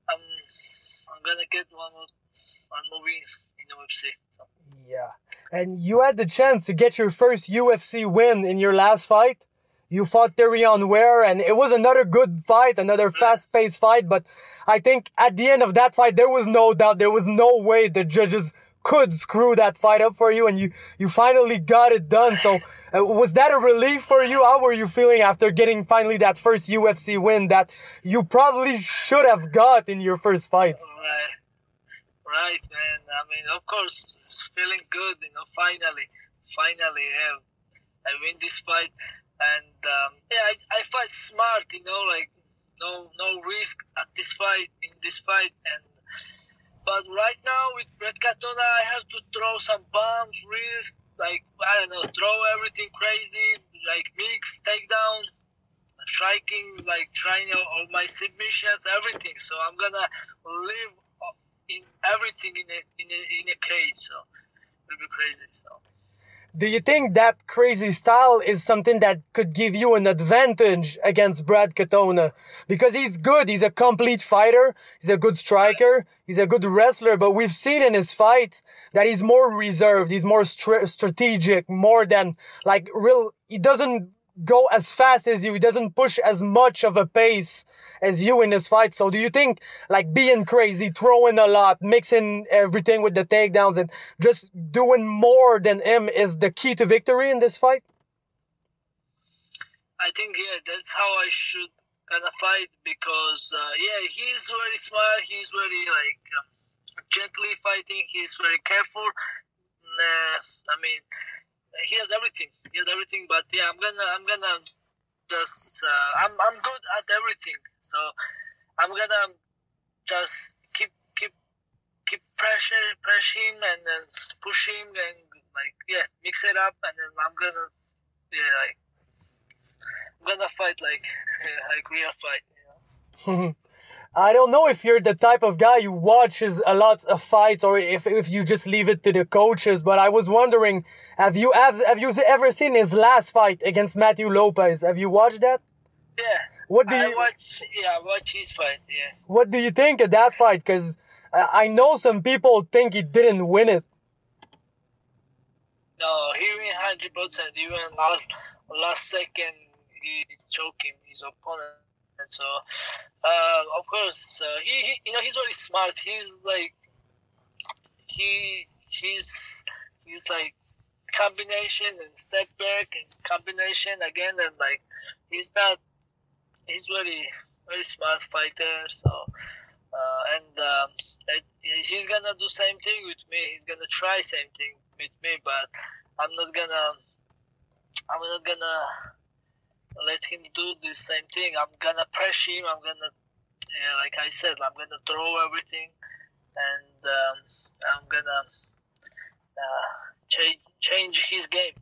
I'm gonna get one more win in UFC. So. Yeah. And you had the chance to get your first UFC win in your last fight. You fought Tyrion Ware, and it was another good fight, another fast-paced fight. But I think at the end of that fight, there was no doubt, there was no way the judges could screw that fight up for you, and you finally got it done. So was that a relief for you? How were you feeling after getting finally that first UFC win that you probably should have got in your first fights? Right, man. I mean, of course, feeling good, you know, finally, yeah, I win this fight. And, I fight smart, you know, like, no risk at in this fight. But right now, with Brett Katona, I have to throw some bombs, risk, like, I don't know, throw everything crazy, like mix, takedown, striking, like trying all my submissions, everything. So I'm gonna live in everything in a cage, so it'll be crazy. So, do you think that crazy style is something that could give you an advantage against Brad Katona? Because he's good, he's a complete fighter, he's a good striker, he's a good wrestler, but we've seen in his fights that he's more reserved, he's more strategic, more than like real. He doesn't go as fast as you, he doesn't push as much of a pace as you in this fight. So do you think like being crazy, throwing a lot, mixing everything with the takedowns and just doing more than him is the key to victory in this fight? I think, yeah, that's how I should kind of fight, because he's very smart, he's very like gently fighting, he's very careful. I mean, he has everything, but yeah, I'm gonna just I'm good at everything, so I'm gonna just keep press him and then push him and like mix it up, and then I'm gonna fight like like we are fighting. You know? I don't know if you're the type of guy who watches a lot of fights or if you just leave it to the coaches, but I was wondering, have you ever seen his last fight against Matthew Lopez? Have you watched that? Yeah. I watch his fight, yeah. What do you think of that fight? Because I know some people think he didn't win it. No, he win 100%. Even last second, he choked his opponent. So, of course, he he's very smart. He's like he's like combination and step back and combination again, and like he's very smart fighter. So, he's gonna do same thing with me. He's gonna try same thing with me, but I'm not gonna let him do the same thing. I'm gonna press him. I'm gonna, like I said, I'm gonna throw everything, and I'm gonna change his game.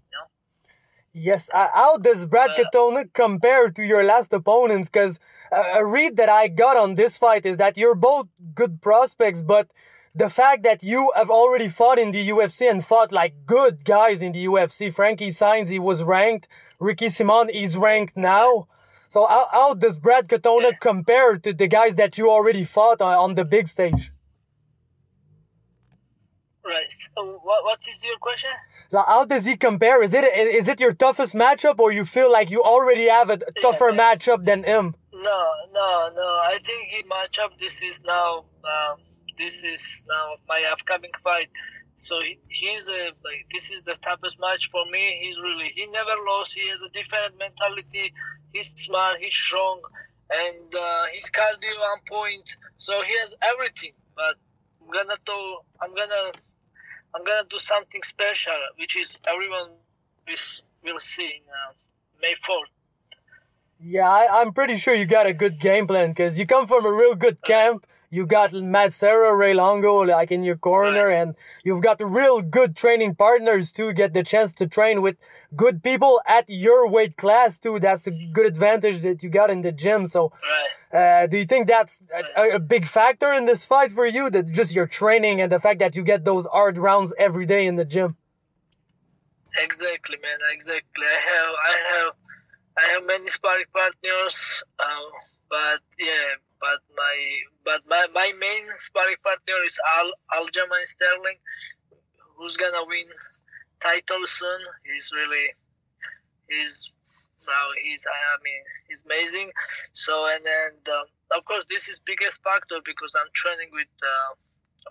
Yes. How does Brad Katona compare to your last opponents? Because a read that I got on this fight is that you're both good prospects, but the fact that you have already fought in the UFC and fought like good guys in the UFC. Frankie Saenz, he was ranked. Ricky Simon, he's ranked now. So how does Brad Katona compare to the guys that you already fought on the big stage? Right. So what is your question? How does he compare? Is it your toughest matchup, or you feel like you already have a tougher matchup than him? No. I think he matchup. This is now my upcoming fight. So this is the toughest match for me. He never lost. He has a different mentality. He's smart. He's strong, and his cardio on point. So he has everything. But I'm gonna do something special, which is everyone will see in May 4th. Yeah, I'm pretty sure you got a good game plan because you come from a real good camp. You got Matt Serra, Ray Longo, like in your corner, and you've got real good training partners to get the chance to train with good people at your weight class too. That's a good advantage that you got in the gym. So, do you think that's a big factor in this fight for you? That just your training and the fact that you get those hard rounds every day in the gym? Exactly, man. Exactly. I have many sparring partners, but my main sparring partner is Aljamain Sterling, who's gonna win title soon. He's amazing. So and of course this is biggest factor because I'm training with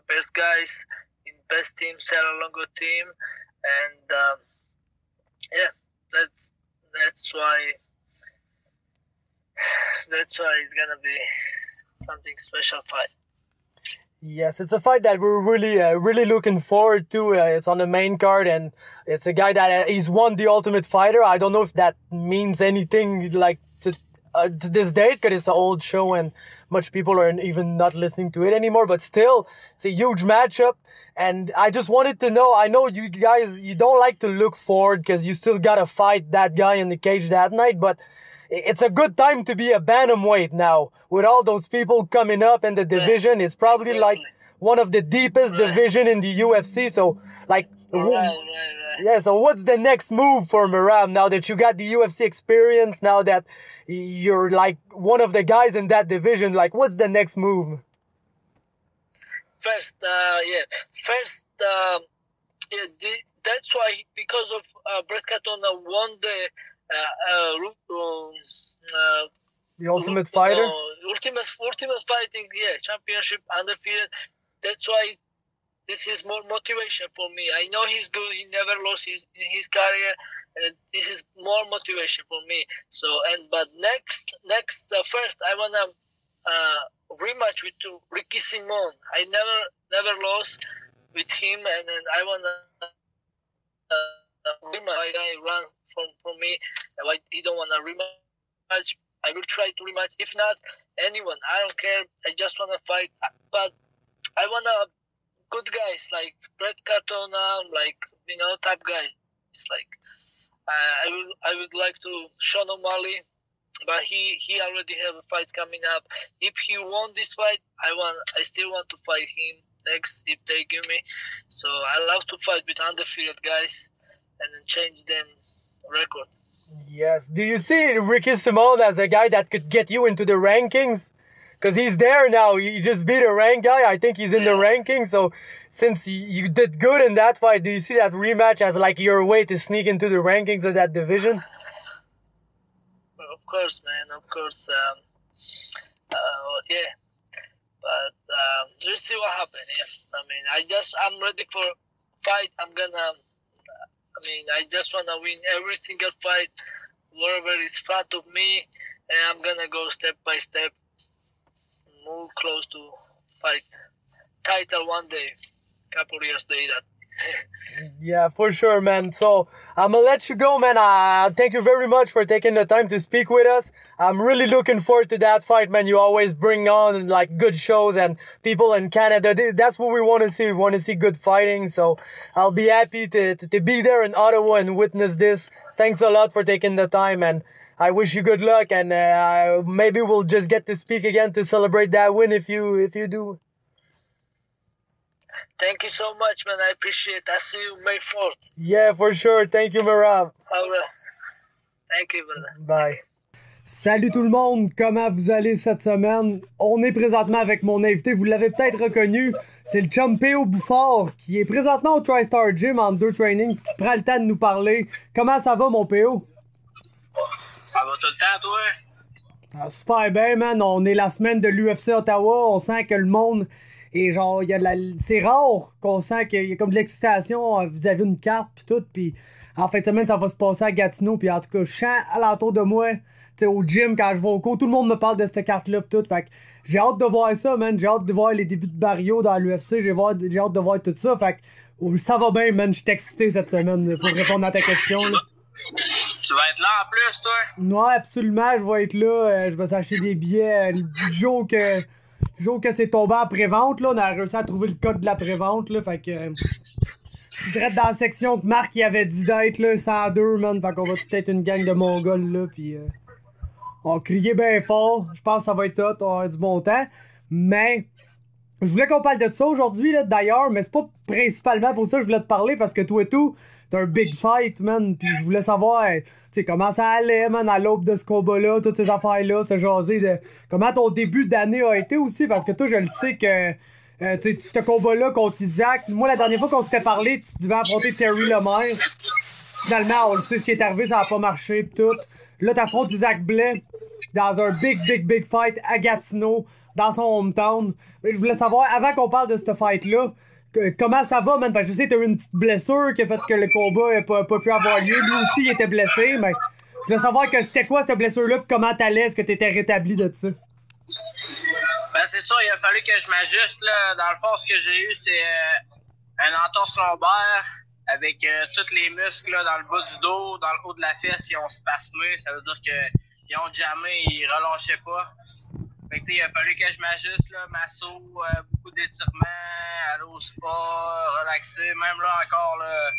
best guys in best team, Serra Longo team, and that's why it's gonna be something special fight. Yes, it's a fight that we're really looking forward to. It's on the main card, and it's a guy that he's won the Ultimate Fighter. I don't know if that means anything like to this date because it's an old show and much people are even not listening to it anymore. But still, it's a huge matchup, and I just wanted to know. I know you guys you don't like to look forward because you still gotta fight that guy in the cage that night, but it's a good time to be a bantamweight now. With all those people coming up in the division, it's probably like one of the deepest division in the UFC. So, like, yeah, so what's the next move for Merab now that you got the UFC experience, now that you're like one of the guys in that division? Like, what's the next move? First, that's why, because of Brett Katona won the Ultimate Fighter? Ultimate Fighting, championship, undefeated. That's why this is more motivation for me. I know he's good. He never lost in his career, and this is more motivation for me. So, but next, first I wanna rematch with Ricky Simon. I never lost with him, and then I wanna rematch. My guy run for me. Like he don't wanna rematch. I will try to rematch. If not, anyone. I don't care. I just wanna fight. But I wanna good guys like Brett Katona, like top guys. Like I would like to Sean O'Malley. but he already have a fight coming up. If he won this fight, I still want to fight him next if they give me. So I love to fight with undefeated guys and then change them record. Yes. Do you see Ricky Simon as a guy that could get you into the rankings? Because he's there now. He just beat a ranked guy. I think he's in the rankings. So since you did good in that fight, do you see that rematch as like your way to sneak into the rankings of that division? Of course, man. Of course. Yeah. But we'll see what happens. Yeah. I mean, I'm ready for fight. I just want to win every single fight, whatever is in front of me, and I'm going to go step by step, move close to fight title one day, couple years later. Yeah, for sure, man. So I'm gonna let you go, man. Thank you very much for taking the time to speak with us. I'm really looking forward to that fight, man. You always bring on like good shows and people in Canada. That's what we want to see. We want to see good fighting. So I'll be happy to be there in Ottawa and witness this. Thanks a lot for taking the time, and I wish you good luck. And maybe we'll just get to speak again to celebrate that win if you do. Thank you so much, man. I appreciate it. I see you May 4th. Yeah, for sure. Thank you, Merab. All right. Thank you, brother. Bye. Salut tout le monde, comment vous allez cette semaine? On est présentement avec mon invité, vous l'avez peut-être reconnu, c'est le chum P.O. Bouffard qui est présentement au TriStar Gym en 2 training qui prend le temps de nous parler. Comment ça va, mon P.O.? Ça va tout le temps, toi? Ah, super bien, man. On est la semaine de l'UFC Ottawa, on sent que le monde... Et genre, c'est rare qu'on sent qu'il y a comme de l'excitation vis-à-vis d'une carte pis tout, pis en fin de semaine, ça va se passer à Gatineau, pis en tout cas, je sens alentour de moi, tu sais, au gym, quand je vais au cours, tout le monde me parle de cette carte-là pis tout, fait que j'ai hâte de voir ça, man, j'ai hâte de voir les débuts de Barrio dans l'UFC, j'ai hâte de voir tout ça, fait que ça va bien, man, je suis excité cette semaine pour répondre à ta question, là. Tu vas être là en plus, toi? Non, absolument, je vais être là, je vais s'acheter des billets, le jour que c'est tombé en pré-vente, là, on a réussi à trouver le code de la pré-vente, là, fait que... je suis direct dans la section que Marc il avait dit d'être, là, 102, man, fait qu'on va tout être une gang de Mongols, là, pis... on va crier bien fort, je pense que ça va être hot, on va avoir du bon temps, mais... Je voulais qu'on parle de ça aujourd'hui, là, d'ailleurs, mais c'est pas principalement pour ça que je voulais te parler, parce que toi et tout, t'as un big fight, man, pis je voulais savoir, tu sais, comment ça allait, man, à l'aube de ce combat-là, toutes ces affaires-là, se jaser de comment ton début d'année a été aussi, parce que toi, je le sais que, tu sais, ce combat-là contre Isaac, moi, la dernière fois qu'on s'était parlé, tu devais affronter Terry Lemaire. Finalement, on le sait, ce qui est arrivé, ça a pas marché, pis tout. Là, t'affrontes Isaac Blais dans un big fight à Gatineau, dans son hometown. Mais je voulais savoir, avant qu'on parle de ce fight-là, comment ça va, man? Parce que je sais que t'as eu une petite blessure qui a fait que le combat n'a pas pu avoir lieu. Lui aussi, il était blessé, mais je voulais savoir que c'était quoi cette blessure-là, pis comment t'allais, est-ce que t'étais rétabli de ça? Ben, c'est ça, il a fallu que je m'ajuste, là. Dans le fond, ce que j'ai eu, c'est un entorse lombaire avec tous les muscles, là, dans le bas du dos, dans le haut de la fesse, ils ont spasmé. Ça veut dire qu'ils ont jamais, ils relâchaient pas. Fait que, il a fallu que je m'ajuste, là, masso, beaucoup d'étirements, aller au spa, relaxer. Même là encore, là,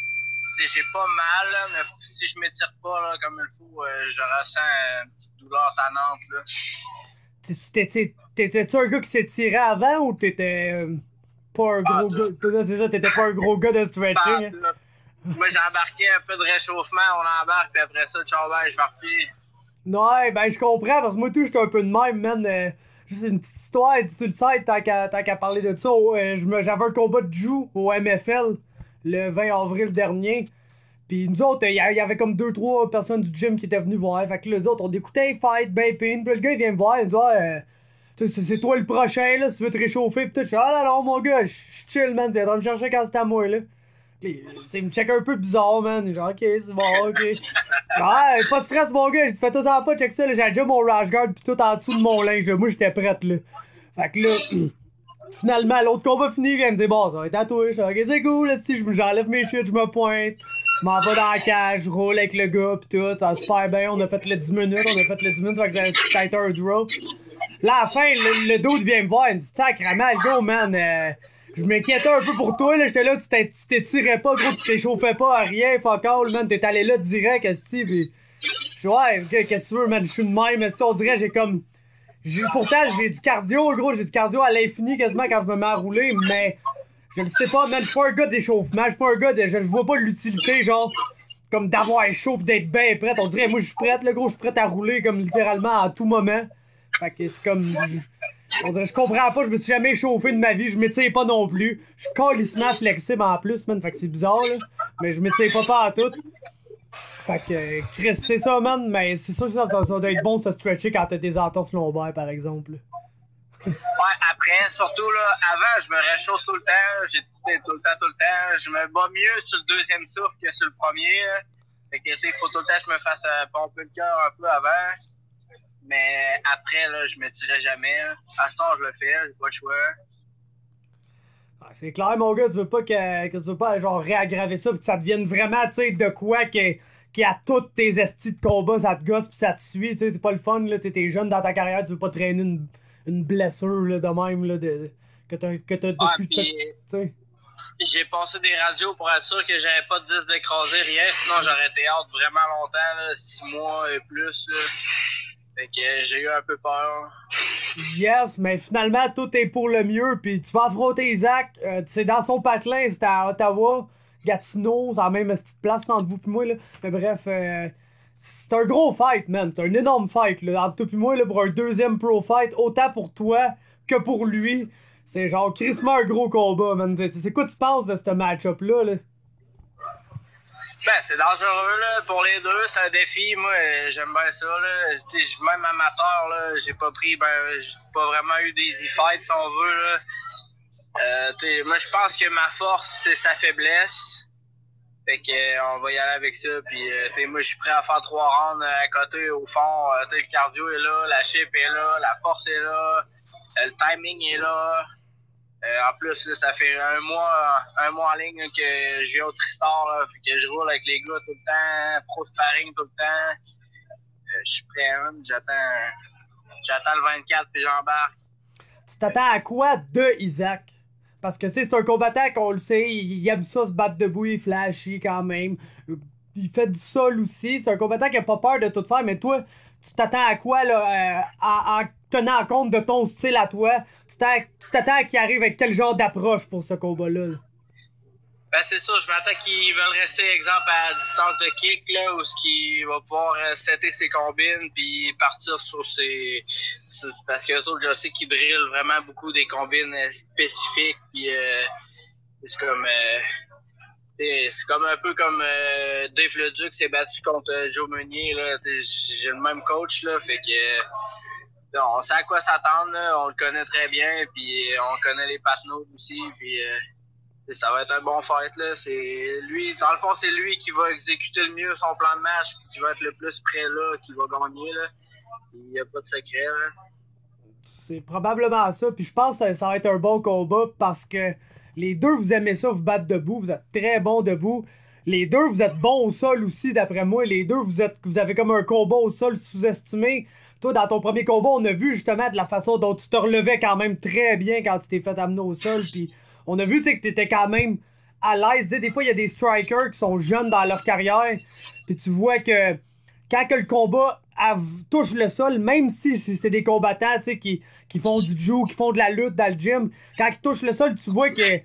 j'ai pas mal, là, mais si je m'étire pas là, comme il faut, je ressens une petite douleur tannante, là. T'étais-tu un gars qui s'étirait avant ou t'étais pas un gros gars? C'est ça, t'étais pas un gros gars de stretching? Hein? Moi, j'ai embarqué un peu de réchauffement, on embarque, puis après ça, ciao, bye, je suis parti. Non, ben je comprends, parce que moi tout, j'étais un peu de même, man. Juste une petite histoire, tu le sais, tant qu'à parler de ça. J'avais un combat de Jiu au MFL le 20 avril dernier. Puis nous autres, il y avait comme 2-3 personnes du gym qui étaient venues voir. Fait que les autres, on écoutait les fights, ben pin. Puis le gars, il vient me voir, il me dit, c'est toi le prochain, là, si tu veux te réchauffer. Pis tout, je suis, ah non, mon gars, je chill, man. Tu vas me chercher quand c'est à moi, là. Il me check un peu bizarre, man. Genre, ok, c'est bon, ok. Ah, pas de stress, mon gars. J'ai dit, fais-toi ça pas, check ça, là. J'avais déjà mon rash guard pis tout en dessous de mon linge, là. Moi, j'étais prête, là. Fait que là, finalement, l'autre combat fini, il vient me dire, bon, ça va être à toi. Je dis, ok, c'est cool, là, si j'enlève mes shit, je me pointe. Je m'en vais dans la cage, je roule avec le gars pis tout. Ça va super bien. On a fait le 10 minutes, fait que ça a été un draw. Là, à la fin, le dude vient me voir, il me dit, sacrément, le gars, man, je m'inquiétais un peu pour toi, là, j'étais là, tu t'étirais pas, gros, tu t'échauffais pas à rien, fuck all, man, t'es allé là direct, esti, pis Je suis, ouais, qu'est-ce que tu veux, man? Je suis de même, mais on dirait, pourtant, j'ai du cardio, gros, j'ai du cardio à l'infini quasiment quand je me mets à rouler, mais je le sais pas, man, je suis pas un gars d'échauffement, je suis pas un gars je vois pas l'utilité, genre, comme d'avoir chaud pis d'être bien prêt. On dirait, moi, je suis prête, là, gros, je suis prête à rouler, comme, littéralement, à tout moment. Fait que c'est comme, on dirait, je comprends pas, je me suis jamais échauffé de ma vie, je m'étire pas non plus. Je suis calissement flexible en plus, man, fait que c'est bizarre, là, mais je m'étire pas à tout. Fait que, Chris, c'est ça, man, mais c'est sûr que ça doit être bon, se stretcher quand t'as des entorses lombaires, par exemple. Ouais, après, surtout, là, avant, je me réchauffe tout le temps, j'ai tout le temps. Je me bats mieux sur le deuxième souffle que sur le premier, là. Fait que, tu sais, faut tout le temps que je me fasse pomper le cœur un peu avant. Mais après, là, je me tirais jamais. À ce temps, je le fais, j'ai pas le choix. Ah, c'est clair, mon gars, tu veux pas que tu veux pas, genre, réaggraver ça pis que ça devienne vraiment, tu sais, de quoi qui à toutes tes estis de combat, ça te gosse pis ça te suit, tu sais, c'est pas le fun, là, t'es jeune dans ta carrière, tu veux pas traîner une blessure, là, de même, là, que t'as depuis, tu sais. J'ai passé des radios pour être sûr que j'avais pas de disque d'écraser, rien, sinon j'aurais été out vraiment longtemps, là, 6 mois et plus, là. Fait que j'ai eu un peu peur. Yes, mais finalement, tout est pour le mieux, puis tu vas affronter Isaac, c'est dans son patelin, c'était à Ottawa, Gatineau, c'est la même petite place entre vous pis moi, là. Mais bref, c'est un gros fight, man. C'est un énorme fight, là. Entre toi pis moi, là, pour un deuxième pro fight, autant pour toi que pour lui. C'est genre crissement un gros combat, man. C'est quoi tu penses de ce match-up-là, là? Ben, c'est dangereux, là, pour les deux. C'est un défi. Moi, j'aime bien ça, là. Même amateur, là, j'ai pas vraiment eu des easy fights, si on veut, là. Moi, je pense que ma force, c'est sa faiblesse. Fait que, on va y aller avec ça. Puis, moi, je suis prêt à faire 3 rounds à côté, au fond. Le cardio est là, la shape est là, la force est là, le timing est là. En plus, là, ça fait un mois en ligne là, que je viens au Tristar, là, fait que je roule avec les gars tout le temps, pro sparring tout le temps. Je suis prêt, même. J'attends le 24 puis j'embarque. Tu t'attends à quoi de Isaac? Parce que, tu sais, c'est un combattant qu'on le sait, il aime ça se battre debout, il est flashy quand même. Il fait du sol aussi. C'est un combattant qui a pas peur de tout faire, mais toi, tu t'attends à quoi, là, en tenant compte de ton style à toi? Tu t'attends à qu'il arrive avec quel genre d'approche pour ce combat-là? Là? Ben, c'est ça, je m'attends qu'ils veulent rester, exemple, à distance de kick, là, où il va pouvoir setter ses combines puis partir sur ses... Parce que eux autres, je sais qu'ils drillent vraiment beaucoup des combines spécifiques, puis c'est comme... c'est comme un peu comme Dave Leduc s'est battu contre Joe Meunier, là. J'ai le même coach, là, fait que... on sait à quoi s'attendre, là. On le connaît très bien, puis on connaît les patnos aussi, puis... ça va être un bon fight, là. Dans le fond, c'est lui qui va exécuter le mieux son plan de match, puis qui va être le plus près là, qui va gagner, là. Il n'y a pas de secret, là. C'est probablement ça, puis je pense que ça va être un bon combat parce que les deux, vous aimez ça, vous battre debout, vous êtes très bons debout. Les deux, vous êtes bons au sol aussi, d'après moi. Les deux, vous avez comme un combat au sol sous-estimé. Toi, dans ton premier combat, on a vu justement de la façon dont tu te relevais quand même très bien quand tu t'es fait amener au sol, puis on a vu, tu sais, que t'étais quand même à l'aise. Des fois, il y a des strikers qui sont jeunes dans leur carrière. Puis tu vois que quand que le combat touche le sol, même si c'est des combattants, tu sais, qui font du jiu, qui font de la lutte dans le gym, quand ils touchent le sol, tu vois que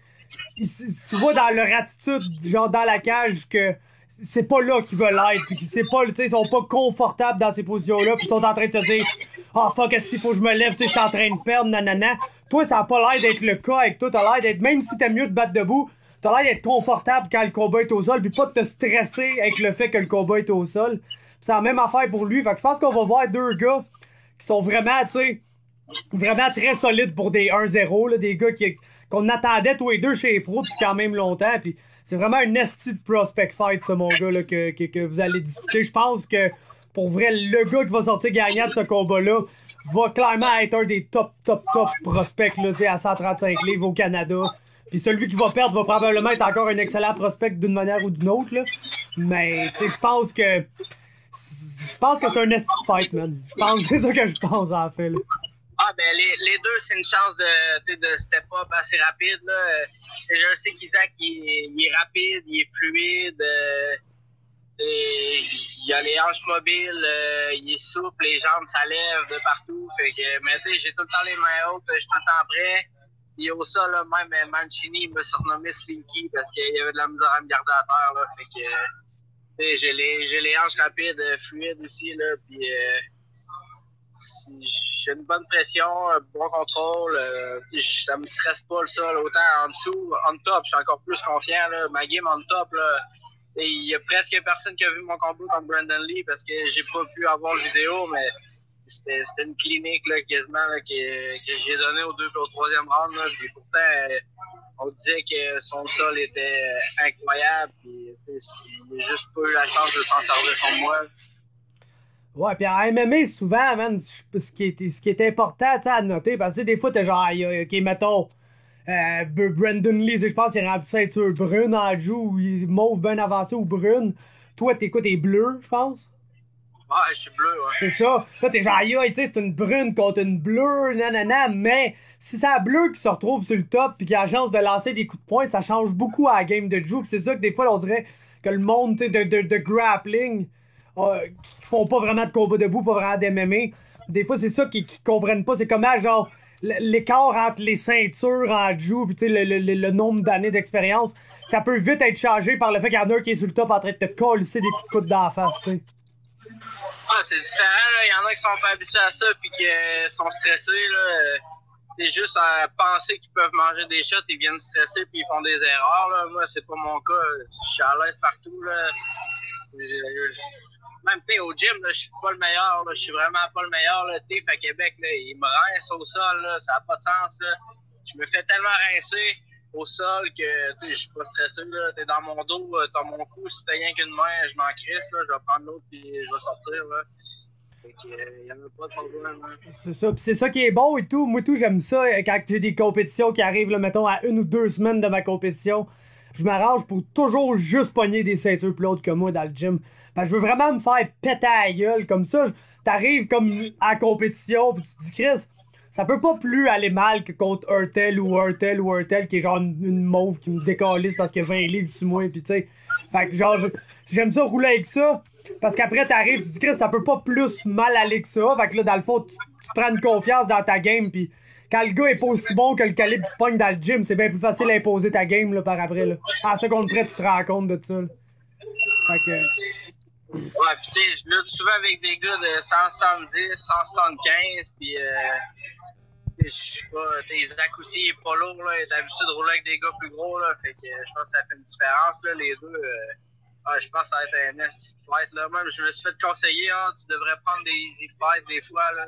tu vois dans leur attitude, genre dans la cage, que c'est pas là qu'ils veulent être. Puis c'est pas, tu sais, ils sont pas confortables dans ces positions-là. Puis ils sont en train de se dire, ah, fuck, est-ce qu'il faut que je me lève, tu sais, je suis en train de perdre, nanana. Toi, ça a pas l'air d'être le cas avec toi. T'as l'air d'être, même si t'aimes mieux te battre debout, t'as l'air d'être confortable quand le combat est au sol, puis pas de te stresser avec le fait que le combat est au sol. Puis c'est la même affaire pour lui. Fait que je pense qu'on va voir deux gars qui sont vraiment, tu sais, vraiment très solides pour des 1-0, là, des gars qu'on attendait tous les deux chez les pros depuis quand même longtemps. Puis c'est vraiment une esti de prospect fight, ça, mon gars, là, que vous allez discuter. Je pense que, pour vrai, le gars qui va sortir gagnant de ce combat-là va clairement être un des top prospects, là, à 135 livres au Canada. Puis celui qui va perdre va probablement être encore un excellent prospect d'une manière ou d'une autre, là. Mais, tu sais, je pense que c'est un esti de fight, man. C'est ça que je pense, en fait, là. Ah, ben, les deux, c'est une chance de step up assez rapide, là. Je sais qu'Isaac, il est rapide, il est fluide. Et il a les hanches mobiles, il est souple, les jambes, ça lève de partout. Fait que, mais tu sais, j'ai tout le temps les mains hautes, je suis tout le temps prêt. Et au sol, là, même Mancini me surnommait Slinky parce qu'il y avait de la misère à me garder à terre. Là, fait que, j'ai les hanches rapides, fluides aussi. Là, puis, j'ai une bonne pression, un bon contrôle. Ça me stresse pas le sol. Autant en dessous, on top, je suis encore plus confiant. Là. Ma game on top, là. Il y a presque personne qui a vu mon combat contre Brandon Lee parce que j'ai pas pu avoir le vidéo, mais c'était une clinique là, quasiment là, que j'ai donné au 2 et au 3e round. Là, puis pourtant, on disait que son sol était incroyable. Puis, il a juste pas eu la chance de s'en servir comme moi. Ouais, puis en MMA, souvent, man, ce qui est important à noter, parce que des fois, t'es genre, ok, mettons, Brandon Lee, je pense qu'il est rendu ceinture brune en joue, ou il est mauve bien avancé ou brune. Toi, t'es quoi, t'es bleu, je pense? Ouais, je suis bleu, ouais. C'est ça. Là, t'es genre, tu sais, c'est une brune contre une bleue, nanana, mais si c'est la bleue qui se retrouve sur le top pis qui a la chance de lancer des coups de poing, ça change beaucoup à la game de Drew. Pis c'est ça que des fois, on dirait que le monde, tu sais, de grappling, qui font pas vraiment de combat debout, pas vraiment d'MMA, des fois, c'est ça qu'ils comprennent pas. C'est comment, genre, l'écart entre les ceintures en Drew pis tu sais, le nombre d'années d'expérience, ça peut vite être changé par le fait qu'il y en a un qui est sur le top en train de te colisser des coups de coude dans la face, tu sais. Ah, c'est différent, là. Il y en a qui sont pas habitués à ça puis qui sont stressés, là. C'est juste à penser qu'ils peuvent manger des shots, ils viennent stresser puis ils font des erreurs, là. Moi, c'est pas mon cas. Je suis à l'aise partout, là. Même, tu sais, au gym, là, je suis pas le meilleur, là. Je suis vraiment pas le meilleur, là. Tu sais, à Québec, là, ils me rincent au sol, là. Ça a pas de sens, là. Je me fais tellement rincer au sol que je suis pas stressé, là. T'es dans mon dos, t'as mon cou, si t'as rien qu'une main, je m'en crisse, là. Je vais prendre l'autre puis je vais sortir, là. Fait que, y en a pas de problème, hein. C'est ça, pis c'est ça qui est bon et tout. Moi, tout, j'aime ça quand j'ai des compétitions qui arrivent, là, mettons, à 1 ou 2 semaines de ma compétition. Je m'arrange pour toujours juste pogner des ceintures plus hautes que moi dans le gym. Parce que je veux vraiment me faire péter à la gueule. Comme ça, t'arrives comme à la compétition, pis tu te dis, Chris, ça peut pas plus aller mal que contre Hurtel qui est genre une mauve qui me décalisse parce qu'il y a 20 livres sur moi, pis tu sais. Fait que genre, j'aime ça rouler avec ça. Parce qu'après, t'arrives, tu te dis, Chris, ça peut pas plus mal aller que ça. Fait que là, dans le fond, tu prends une confiance dans ta game, pis quand le gars est pas aussi bon que le calibre que tu pognes dans le gym, c'est bien plus facile à imposer ta game, là, par après, là. À seconde près, tu te rends compte de ça, là. Fait que... Ouais, pis tu sais, je lutte souvent avec des gars de 170, 175, pis je sais pas, Zach aussi, il est pas lourd, là, il est habitué de rouler avec des gars plus gros, là, fait que je pense que ça fait une différence, là, les deux. Je pense que ça va être un nasty fight, là. Même, je me suis fait conseiller, hein, tu devrais prendre des easy fights des fois, là,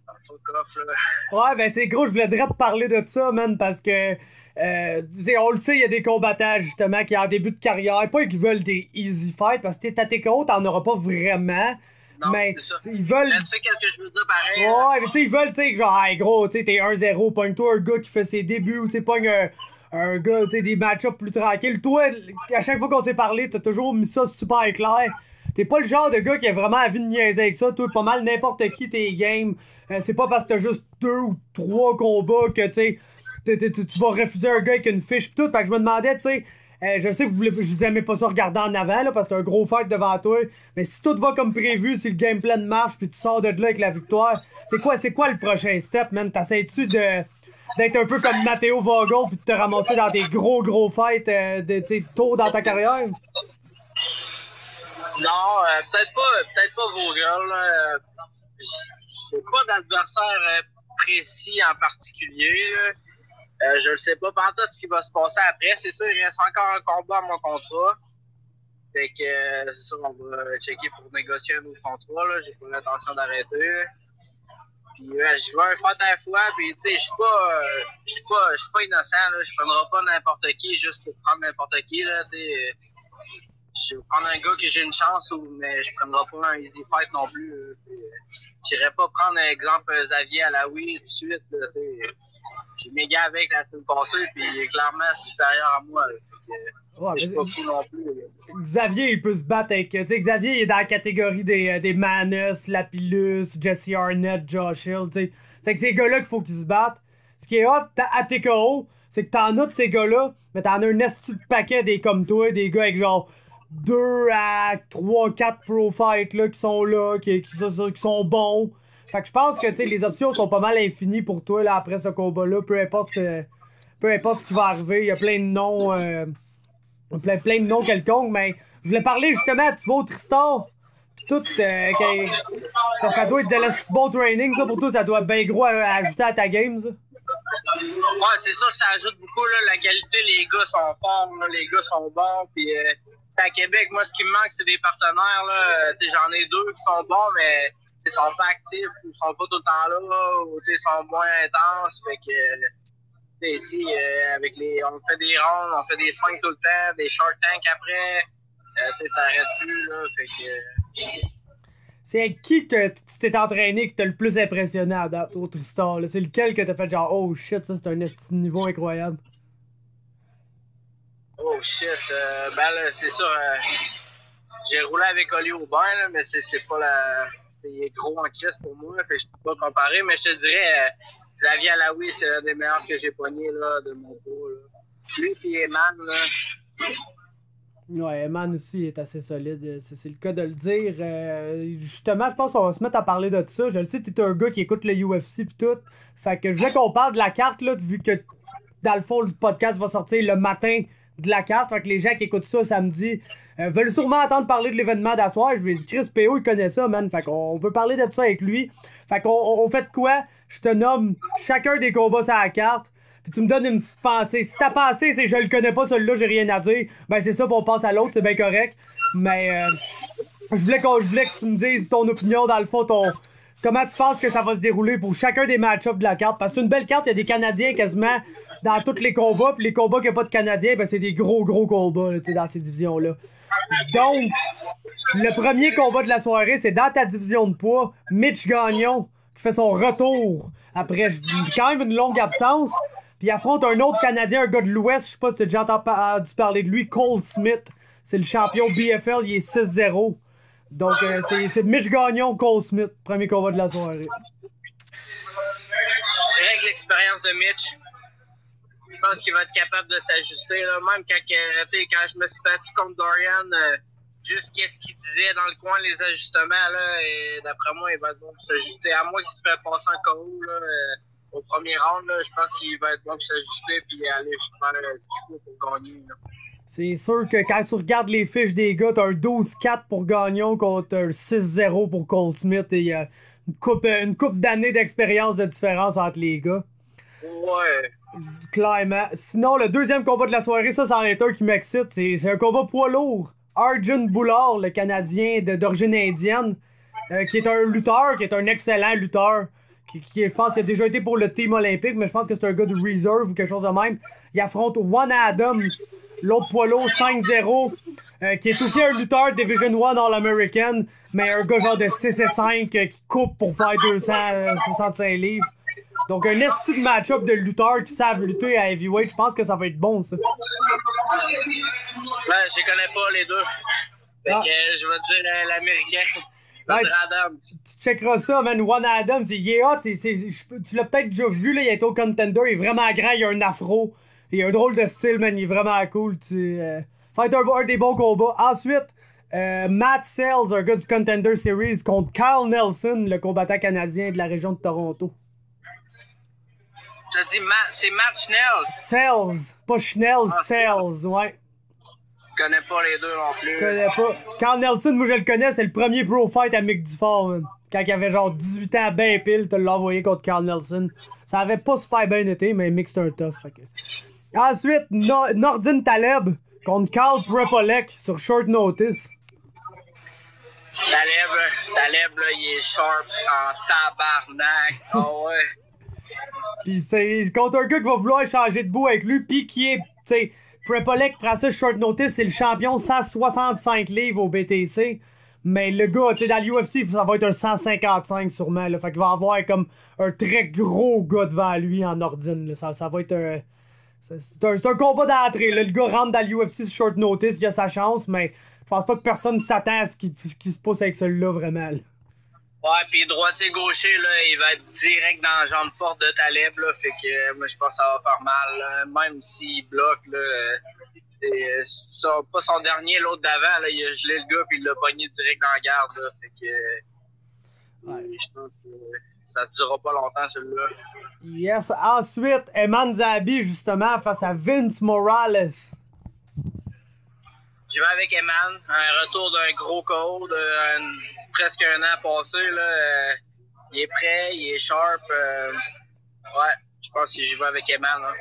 dans ton coffre, là. Ouais, ben c'est gros, je voulais te parler de ça, man, parce que, on le sait, il y a des combattants, justement, qui en début de carrière, pas qu'ils veulent des easy fights, parce que t'es TKO, t'en auras pas vraiment. Non, mais c'est ça. Ils veulent. Mais tu sais qu'est-ce que je veux dire pareil? Ouais, mais tu sais, ils veulent, tu sais, genre, hey, gros, tu sais, t'es 1-0, pogne-toi un gars qui fait ses débuts, ou tu sais, pogne un gars, tu sais, des match-ups plus tranquilles. Toi, à chaque fois qu'on s'est parlé, t'as toujours mis ça super clair. T'es pas le genre de gars qui a vraiment envie de niaiser avec ça. Toi, pas mal n'importe qui tes games. C'est pas parce que t'as juste 2 ou 3 combats que, tu sais, tu vas refuser un gars avec une fiche pis tout. Fait que je me demandais, tu sais, je sais que vous aimez pas ça regarder en avant, là, parce que c'est un gros fight devant toi. Mais si tout va comme prévu, si le game plan marche pis tu sors de là avec la victoire, c'est quoi le prochain step, man? T'essaies-tu d'être un peu comme Matteo Vogel pis de te ramasser dans des gros fights tôt dans ta carrière? Non, peut-être pas Vogel. J'ai pas d'adversaire précis en particulier. Je ne sais pas pendant ce qui va se passer après. C'est sûr, il reste encore un combat à mon contrat. Fait que c'est sûr, on va checker pour négocier un autre contrat. Là. J'ai pas l'intention d'arrêter. Puis je vais un fight à la fois. Puis tu sais, je suis pas innocent. Là. Je prendrai pas n'importe qui juste pour prendre n'importe qui. Là. Je vais prendre un gars que j'ai une chance, mais je prendrai pas un easy fight non plus. J'irai pas prendre un exemple Xavier Alaoui tout de suite. Là, j'ai mes gars avec la semaine passée, puis il est clairement supérieur à moi. Ouais, je suis pas fou non plus. Xavier, il peut se battre avec. Tu sais, Xavier, il est dans la catégorie des Manus, Lapillus, Jesse Arnett, Josh Hill. Tu sais, c'est que ces gars-là qu'il faut qu'ils se battent. Ce qui est hot à TKO, c'est que t'en as de ces gars-là, mais t'en as un esti de paquet des comme toi, des gars avec genre 2 à 3, 4 pro fights là, qui sont là, qui sont bons. Fait que je pense que les options sont pas mal infinies pour toi là, après ce combat-là. Peu importe ce qui va arriver. Il y a plein de noms. Plein de noms quelconques, mais je voulais parler justement, tu vas au Tristar. Pis tout, ça doit être de la bon training, ça pour toi, ça doit être bien gros à ajouter à ta game, ça. Ouais, c'est sûr que ça ajoute beaucoup, là, la qualité, les gars sont forts, là, les gars sont bons, puis à Québec, moi, ce qui me manque, c'est des partenaires, là, j'en ai 2 qui sont bons, mais ils sont pas actifs, ils sont pas tout le temps là, ou ils sont moins intenses, fait que ici, on fait des rondes, on fait des swings tout le temps, des short tanks après, ça arrête plus, là, fait que... C'est avec qui que tu t'es entraîné que t'as le plus impressionné à date au Tristar? C'est lequel que t'as fait genre oh shit, ça c'est un niveau incroyable? Oh shit, ben là, c'est ça. J'ai roulé avec Oli Aubin, là, mais c'est pas la. Il est gros en crise pour moi, fait que je peux pas comparer, mais je te dirais, Xavier Alaoui, c'est un des meilleurs que j'ai pogné là, de mon pot. Là. Lui pis Eman, là. Ouais, Eman aussi est assez solide, c'est le cas de le dire. Justement, je pense qu'on va se mettre à parler de ça. Je le sais, t'es un gars qui écoute le UFC pis tout. Fait que je voulais qu'on parle de la carte, là, vu que dans le fond, le podcast va sortir le matin de la carte. Fait que les gens qui écoutent ça samedi veulent sûrement entendre parler de l'événement d'asseoir. Je vais dire, Chris P.O. il connaît ça, man. Fait qu'on peut parler de ça avec lui. Fait qu'on fait quoi? Je te nomme chacun des combats sur la carte. Puis tu me donnes une petite pensée. Si ta pensée, c'est je le connais pas, celui-là, j'ai rien à dire, ben c'est ça, puis on passe à l'autre, c'est bien correct. Mais je voulais que tu me dises ton opinion, dans le fond, comment tu penses que ça va se dérouler pour chacun des match-ups de la carte. Parce que c'est une belle carte, il y a des Canadiens quasiment dans tous les combats, puis les combats qui n'ont pas de Canadiens, ben c'est des gros combats là, dans ces divisions-là. Donc, le premier combat de la soirée, c'est dans ta division de poids, Mitch Gagnon, qui fait son retour après quand même une longue absence. Puis il affronte un autre Canadien, un gars de l'Ouest, je sais pas si t'as déjà entendu parler de lui, Cole Smith. C'est le champion BFL, il est 6-0. Donc c'est Mitch Gagnon, Cole Smith, premier combat de la soirée. C'est vrai que l'expérience de Mitch, je pense qu'il va être capable de s'ajuster. Même quand je me suis battu contre Dorian, juste qu'est-ce qu'il disait dans le coin, les ajustements, là, et d'après moi, il va être bon pour s'ajuster. À moins qu'il se fait passer en KO, là, au premier round, là, je pense qu'il va être bon pour s'ajuster et aller faire ce qu'il faut pour gagner. Là. C'est sûr que quand tu regardes les fiches des gars, t'as un 12-4 pour Gagnon contre un 6-0 pour Cole Smith et il y a une couple d'années d'expérience de différence entre les gars. Ouais. Clairement. Sinon, le deuxième combat de la soirée, ça, c'en est un qui m'excite. C'est un combat poids lourd. Arjun Boulard, le Canadien d'origine indienne, qui est un lutteur, qui est un excellent lutteur. Qui je pense, a déjà été pour le team olympique, mais je pense que c'est un gars de reserve ou quelque chose de même. Il affronte Juan Adams, l'autre poids lourd, 5-0, qui est aussi un lutteur Division 1 All-American, mais un gars genre de 6-5 qui coupe pour faire 265 livres. Donc un esti de match-up de lutteurs qui savent lutter à heavyweight, je pense que ça va être bon, ça. Ben, je connais pas les deux. Fait que je vais te dire l'américain. Ouais, tu checkeras ça, man. Juan Adams, il est hot. Tu l'as peut-être déjà vu, là, il est au contender. Il est vraiment grand, il a un afro. Il a un drôle de style, man. Il est vraiment cool. Ça va être un des bons combats. Ensuite, Matt Sells, un gars du Contender Series, contre Kyle Nelson, le combattant canadien de la région de Toronto. Tu as dit c'est Matt Schnell? Sells, pas Schnell, Sells, ouais. Je connais pas les deux non plus. Je connais pas. Carl Nelson, moi je le connais, c'est le premier pro fight à Mick Dufort, man. Quand il avait genre 18 ans ben pile, tu l'as envoyé contre Carl Nelson. Ça avait pas super bien été, mais Mick c'est un tough. Fait que... Ensuite, Nordin Taleb contre Carl Prepolek sur short notice. Taleb là, il est sharp en tabarnak. Oh ouais. Pis c'est contre un gars qui va vouloir changer de bout avec lui, pis qui est, tu sais, Prepolek prend ça short notice, c'est le champion 165 livres au BTC. Mais le gars, tu sais, dans l'UFC, ça va être un 155 sûrement, là. Fait qu'il va avoir comme un très gros gars devant lui en ordine, là. Ça va être un... C'est un combat d'entrée, là. Le gars rentre dans l'UFC sur short notice, il a sa chance, mais je pense pas que personne s'attend à ce qui se passe avec celui-là, vraiment, là. Ouais, pis droitier-gaucher, là, il va être direct dans la jambe forte de Taleb, là, fait que moi, je pense que ça va faire mal, là. Même s'il bloque, là, C'est pas son dernier, l'autre d'avant, là, il a gelé le gars puis il l'a pogné direct dans la garde. Là, fait que je pense que ça ne durera pas longtemps celui-là. Yes. Ensuite, Eman Zahabi, justement, face à Vince Morales. Je vais avec Eman, un retour d'un gros code, presque un an passé. Là, il est prêt, il est sharp. Ouais, je pense que j'y vais avec Eman. Hein.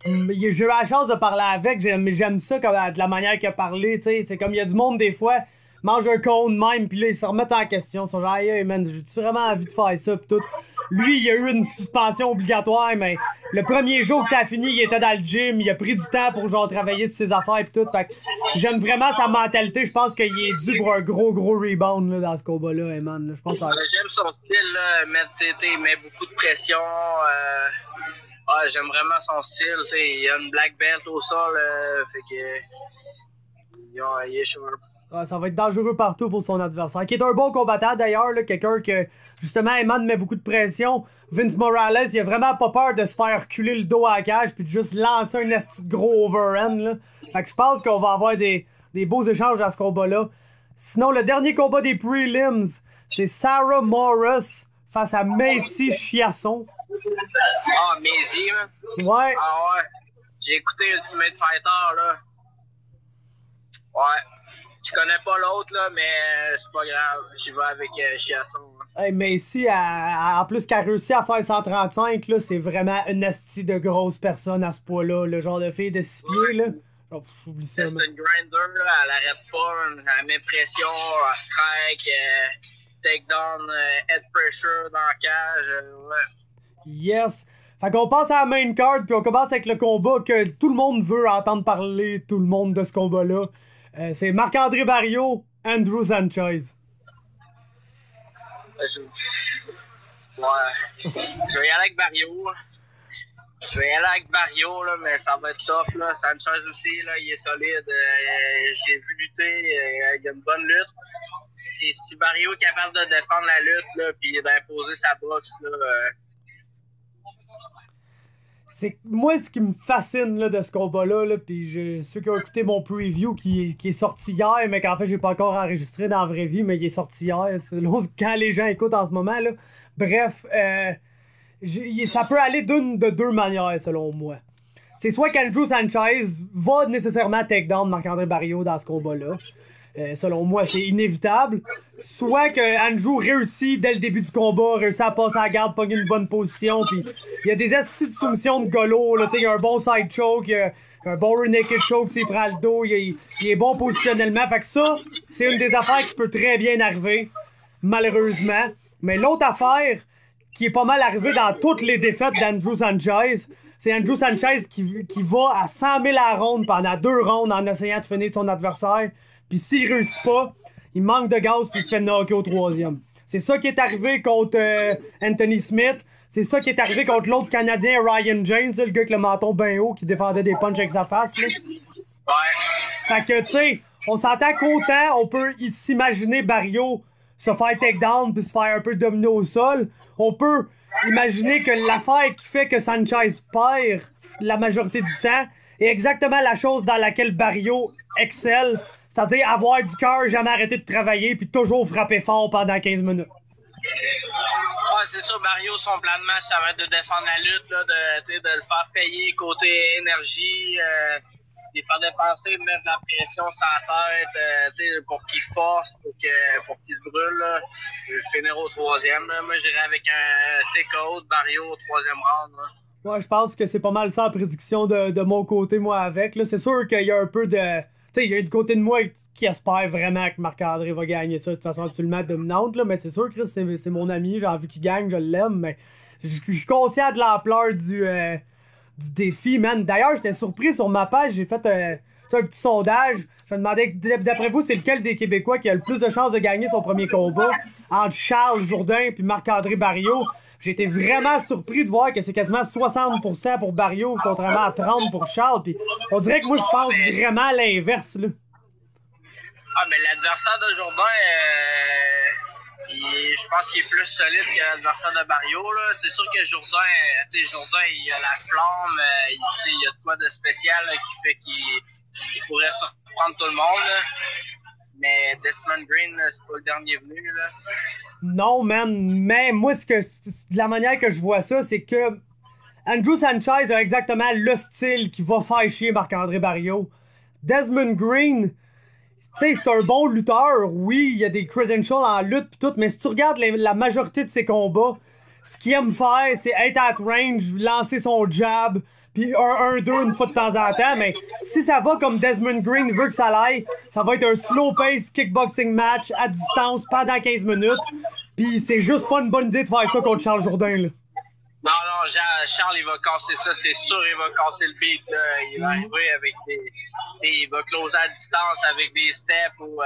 J'ai eu la chance de parler avec, j'aime ça comme, de la manière qu'il a parlé, tu sais, c'est comme il y a du monde des fois, mange un cône même, puis là ils se remettent en question, ils sont genre hey man, j'ai-tu vraiment envie de faire ça, pis tout. Lui, il a eu une suspension obligatoire, mais le premier jour que ça a fini, il était dans le gym, il a pris du temps pour genre travailler sur ses affaires et tout, fait que j'aime vraiment sa mentalité, je pense qu'il est dû pour un gros rebound là, dans ce combat-là, man, je pense. J'aime son style, là, il met beaucoup de pression, j'aime vraiment son style, il a une black belt au sol, fait que il est sharp. Ouais, ça va être dangereux partout pour son adversaire, qui est un bon combattant d'ailleurs, quelqu'un que justement Eman met beaucoup de pression. Vince Morales, il a vraiment pas peur de se faire reculer le dos à la cage puis de juste lancer un esti de gros overhand là. Fait que je pense qu'on va avoir des beaux échanges à ce combat-là. Sinon, le dernier combat des prelims, c'est Sarah Morris face à Macy Chiasson. Ah, Macy, man. Ouais. Ah ouais. J'ai écouté Ultimate Fighter, là. Ouais. Je connais pas l'autre, là, mais c'est pas grave. J'y vais avec Chiasson. Hey, Macy, en plus qu'elle a réussi à faire 135, là, c'est vraiment une asti de grosse personne à ce poids-là. Le genre de fille de 6 pieds, là. Oh, oublie ça, c'est une grinder, là. Elle arrête pas. Elle met pression, elle strike, takedown, head pressure dans la cage. Ouais. Yes. Fait qu'on passe à la main card, puis on commence avec le combat que tout le monde veut entendre parler, tout le monde de ce combat-là. C'est Marc-André Barriault, Andrew Sanchez. Ouais. Je vais y aller avec Barriault. Là, mais ça va être tough. Là. Sanchez aussi, là, il est solide. Je l'ai vu lutter. Il a une bonne lutte. Si Barriault est capable de défendre la lutte, là, puis d'imposer sa boxe, là, c'est moi ce qui me fascine là, de ce combat-là, là, puis ceux qui ont écouté mon preview qui est sorti hier, mais qu'en fait j'ai pas encore enregistré dans la vraie vie, mais il est sorti hier, c'est quand les gens écoutent en ce moment là. Bref, ça peut aller de deux manières selon moi. C'est soit qu'Andrew Sanchez va nécessairement take down Marc-André Barriault dans ce combat-là. Selon moi, c'est inévitable. Soit que Andrew réussit dès le début du combat, réussit à passer à la garde, pogner une bonne position, puis il y a des astis de soumission de golo, là, il y a un bon side choke, il y a un bon rear naked choke s'il prend le dos, il est bon positionnellement. Fait que ça, c'est une des affaires qui peut très bien arriver, malheureusement. Mais l'autre affaire qui est pas mal arrivée dans toutes les défaites d'Andrew Sanchez, c'est Andrew Sanchez qui va à 100 000 à la ronde pendant 2 rounds en essayant de finir son adversaire. Puis s'il réussit pas, il manque de gaz puis il se fait knocker au 3e. C'est ça qui est arrivé contre Anthony Smith. C'est ça qui est arrivé contre l'autre Canadien, Ryan James, le gars avec le menton bien haut qui défendait des punches avec sa face. Là. Ouais. Fait que, tu sais, on s'entend qu'autant on peut s'imaginer Barriault se faire takedown puis se faire un peu dominer au sol. On peut imaginer que l'affaire qui fait que Sanchez perd la majorité du temps est exactement la chose dans laquelle Barriault excelle. C'est-à-dire avoir du cœur, jamais arrêter de travailler, puis toujours frapper fort pendant 15 minutes. Ouais, c'est ça, Barriault, son plan de match, ça va être de défendre la lutte, là, de le faire payer côté énergie, de faire dépenser, mettre de la pression sur la tête, pour qu'il force, pour qu'il se brûle, là, finir au 3e. Là. Moi, j'irais avec un take-out, Barriault au 3e round. Là. Ouais, je pense que c'est pas mal ça la prédiction de mon côté, moi, avec. Là. C'est sûr qu'il y a un peu de... Tu sais, il y a du côté de moi qui espère vraiment que Marc-André va gagner ça de façon absolument dominante, là, mais c'est sûr, Chris, c'est mon ami, j'ai envie qu'il gagne, je l'aime, mais je suis conscient de l'ampleur du défi, man. D'ailleurs, j'étais surpris sur ma page, j'ai fait un petit sondage, je me demandais, d'après vous, c'est lequel des Québécois qui a le plus de chances de gagner son premier combat entre Charles Jourdain et Marc-André Barriault. J'ai été vraiment surpris de voir que c'est quasiment 60% pour Barriault, contrairement à 30% pour Charles. Puis on dirait que moi, je pense vraiment à l'inverse, là. Ah, mais l'adversaire de Jourdain, je pense qu'il est plus solide que l'adversaire de Barriault, là. C'est sûr que Jourdain, il a la flamme, il y a de quoi de spécial là, qui fait qu'il il pourrait surprendre tout le monde. Là. Mais Desmond Green, c'est pas le dernier venu. Là. Non, man. Mais moi, la manière que je vois ça, c'est que Andrew Sanchez a exactement le style qui va faire chier Marc-André Barriault. Desmond Green, tu sais, c'est un bon lutteur. Oui, il y a des credentials en lutte pis tout, mais si tu regardes la majorité de ses combats, ce qu'il aime faire, c'est être at range, lancer son jab, puis un 1-2 une fois de temps en temps, mais si ça va comme Desmond Green veut que ça aille, ça va être un slow-pace kickboxing match à distance pendant 15 minutes, puis c'est juste pas une bonne idée de faire ça contre Charles Jourdain, là. Non, Charles, il va casser ça, c'est sûr, il va casser le beat, là. Il va arriver avec il va closer à distance avec des steps ou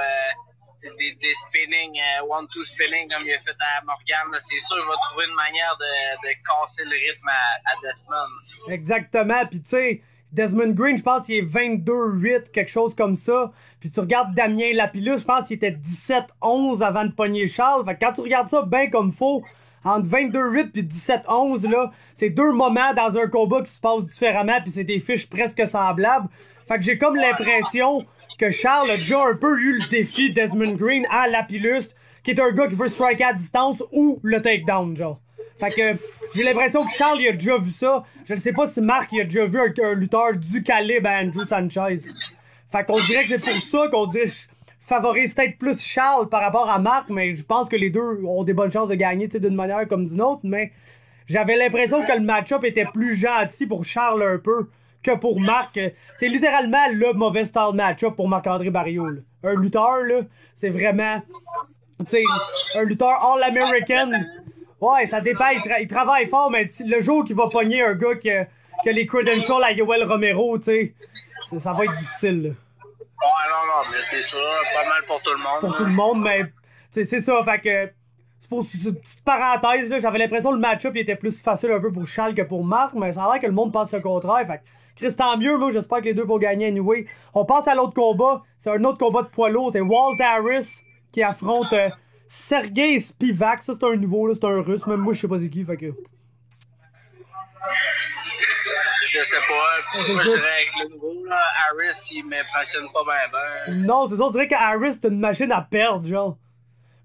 des spinning, 1-2 spinning comme il a fait à Morgan. Là. C'est sûr, il va trouver une manière de casser le rythme à Desmond. Exactement, puis tu sais, Desmond Green, je pense qu'il est 22-8, quelque chose comme ça. Puis tu regardes Damien Lapillus, je pense qu'il était 17-11 avant de pogner Charles. Fait que quand tu regardes ça bien comme faut, entre 22-8 puis 17-11, là, c'est deux moments dans un combat qui se passent différemment, puis c'est des fiches presque semblables. Fait que j'ai comme l'impression que Charles a déjà un peu eu le défi Desmond Green à Lapillus, qui est un gars qui veut striker à distance ou le takedown, genre. Fait que j'ai l'impression que Charles, il a déjà vu ça. Je ne sais pas si Marc, il a déjà vu un lutteur du calibre à Andrew Sanchez. Fait qu'on dirait que c'est pour ça qu'on dirait favorise peut-être plus Charles par rapport à Marc, mais je pense que les deux ont des bonnes chances de gagner d'une manière comme d'une autre, mais j'avais l'impression que le match-up était plus gentil pour Charles un peu que pour Marc. C'est littéralement le mauvais style match-up pour Marc-André Barriault. Là. Un lutteur, là, c'est vraiment... Tu sais, un lutteur All-American... Ouais, ça dépend, il travaille fort, mais le jour qu'il va pogner un gars qui a les credentials à Yoel Romero, tu sais, ça va être difficile, là. Non, mais c'est ça, pas mal pour tout le monde. Pour tout le monde, mais c'est ça, fait que c'est pour cette petite parenthèse, là, j'avais l'impression que le match-up il était plus facile un peu pour Charles que pour Marc, mais ça a l'air que le monde pense le contraire, fait que Chris, tant mieux, moi j'espère que les deux vont gagner anyway. On passe à l'autre combat, c'est un autre combat de poids lourd, c'est Walt Harris qui affronte Sergei Spivak, ça c'est un nouveau, là, c'est un russe, même moi je sais pas c'est qui, fait que... Je sais pas, moi je dirais avec le nouveau, là, Harris il m'impressionne pas bien. Non, c'est ça, on dirait que Harris c'est une machine à perdre, genre.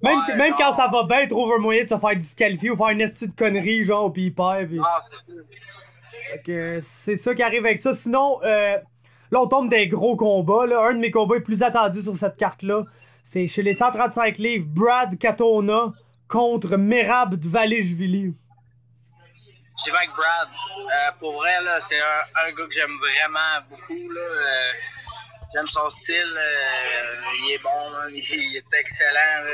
Même quand ça va bien, il trouve un moyen de se faire disqualifier ou faire une estie de connerie, genre, pis il perd, pis... Ah, c'est sûr. Fait que c'est ça qui arrive avec ça. Sinon, là on tombe des gros combats, là. Un de mes combats les plus attendus sur cette carte-là, c'est chez les 135 livres, Brad Katona contre Merab Dvalishvili. J'y vais avec Brad. Pour vrai, là, c'est un gars que j'aime vraiment beaucoup. Là. J'aime son style. Il est bon. Là. Il est excellent. Là.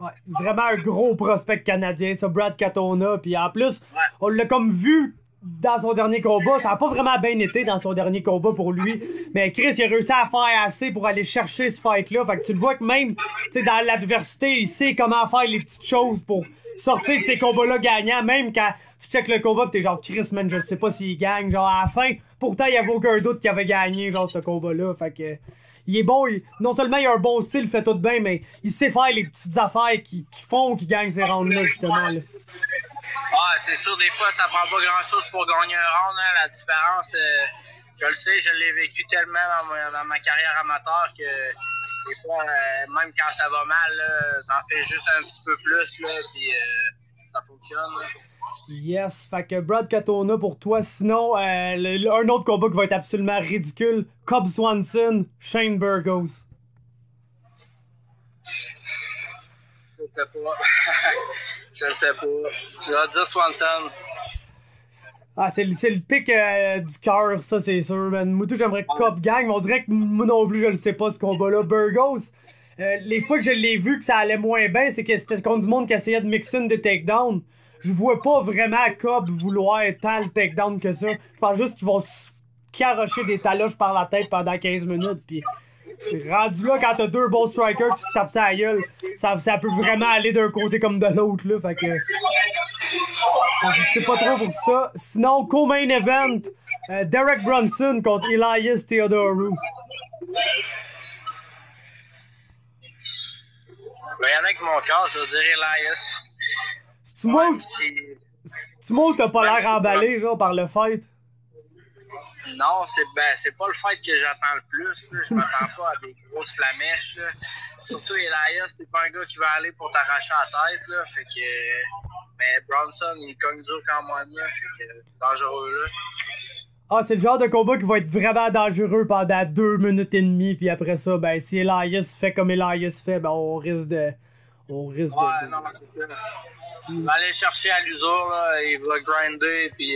Ouais, vraiment un gros prospect canadien, ça, Brad Katona. Puis en plus, on l'a comme vu dans son dernier combat. Ça a pas vraiment bien été dans son dernier combat pour lui. Mais Chris, il a réussi à faire assez pour aller chercher ce fight-là. Fait que tu le vois que même dans l'adversité, il sait comment faire les petites choses pour sortir de ces combats-là gagnants. Même quand tu checkes le combat pis t'es genre Chris, man, je sais pas s'il gagne. Genre à la fin, pourtant il y avait aucun doute qu'il avait gagné genre ce combat-là. Fait que il est bon, non seulement il a un bon style, il fait tout bien, mais il sait faire les petites affaires qui font qu'il gagne ces rounds-là, justement. Là. Ah, c'est sûr, des fois, ça prend pas grand-chose pour gagner un round. Hein. La différence, je le sais, je l'ai vécu tellement dans ma carrière amateur que des fois, même quand ça va mal, t'en fais juste un petit peu plus, là, puis ça fonctionne. Là. Yes, fait que Brad Katona pour toi. Sinon, un autre combat qui va être absolument ridicule, Cobb Swanson, Shane Burgos. Je sais pas. Je sais pas. Je vais dire Swanson. Ah, c'est le pic du cœur, ça, c'est sûr, man. Moi, tout, j'aimerais que Cobb gagne, mais on dirait que moi non plus, je le sais pas, ce combat-là. Burgos, les fois que je l'ai vu que ça allait moins bien, c'est que c'était contre du monde qui essayait de mixer des takedowns. Je vois pas vraiment Cobb vouloir tant le takedown que ça. Je pense juste qu'ils vont se carrocher des taloches par la tête pendant 15 minutes, pis c'est rendu là quand t'as deux bons strikers qui se tapent sa gueule, ça peut vraiment aller d'un côté comme de l'autre, là, fait que... Je sais pas trop pour ça. Sinon, co-main event, Derek Brunson contre Elias Theodorou. Ben, avec mon cœur, je vais dire Elias. Tu m'as ou t'as pas l'air emballé, genre, par le fight? Non, c'est pas le fight que j'attends le plus. Là. Je m'attends pas à des grosses flamèches. Là. Surtout Elias, c'est pas un gars qui va aller pour t'arracher la tête. Là. Fait que, mais Bronson, il cogne dur quand même. Là. Fait que c'est dangereux. Là. Ah, c'est le genre de combat qui va être vraiment dangereux pendant 2 minutes et demie. Puis après ça, ben si Elias fait comme Elias fait, ben on risque de... Non, c'est ça. Il va aller chercher à l'usure. Là. Il va grinder. Puis...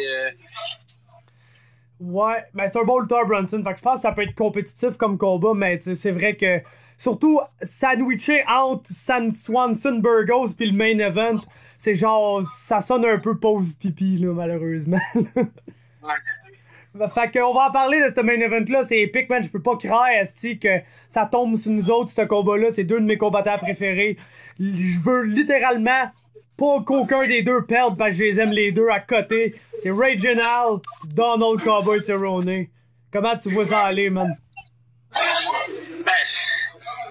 Ouais, ben c'est un bon lutteur, Brunson. Fait que je pense que ça peut être compétitif comme combat, mais c'est vrai que surtout sandwiché entre Swanson Burgos puis le main event, c'est genre ça sonne un peu pause pipi là, malheureusement. Ouais. Fait qu'on va en parler de ce main event là, c'est épique, man. Je peux pas croire esti, que ça tombe sur nous autres ce combat là, c'est 2 de mes combattants préférés. Je veux littéralement pas qu'aucun des deux perde parce que je les aime les deux à côté. C'est Reginald, Donald Cowboy Cerrone. Comment tu vois ça aller, man? Ben,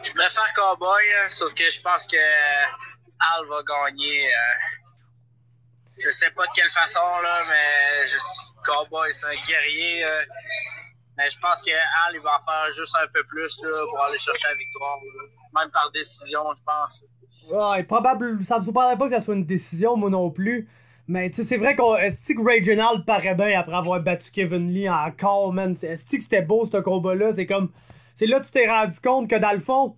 je préfère Cowboy, hein, sauf que je pense que Al va gagner. Je sais pas de quelle façon, là, mais Cowboy, c'est un guerrier. Mais je pense que Al, il va en faire juste un peu plus là, pour aller chercher la victoire. Là. Même par décision, je pense. Ouais, probable, ça me surprendrait pas que ça soit une décision, moi non plus. Mais tu sais, c'est vrai que Reginald paraît bien après avoir battu Kevin Lee encore, man. Est-ce que c'était beau ce combat-là? C'est comme. C'est là que tu t'es rendu compte que dans le fond,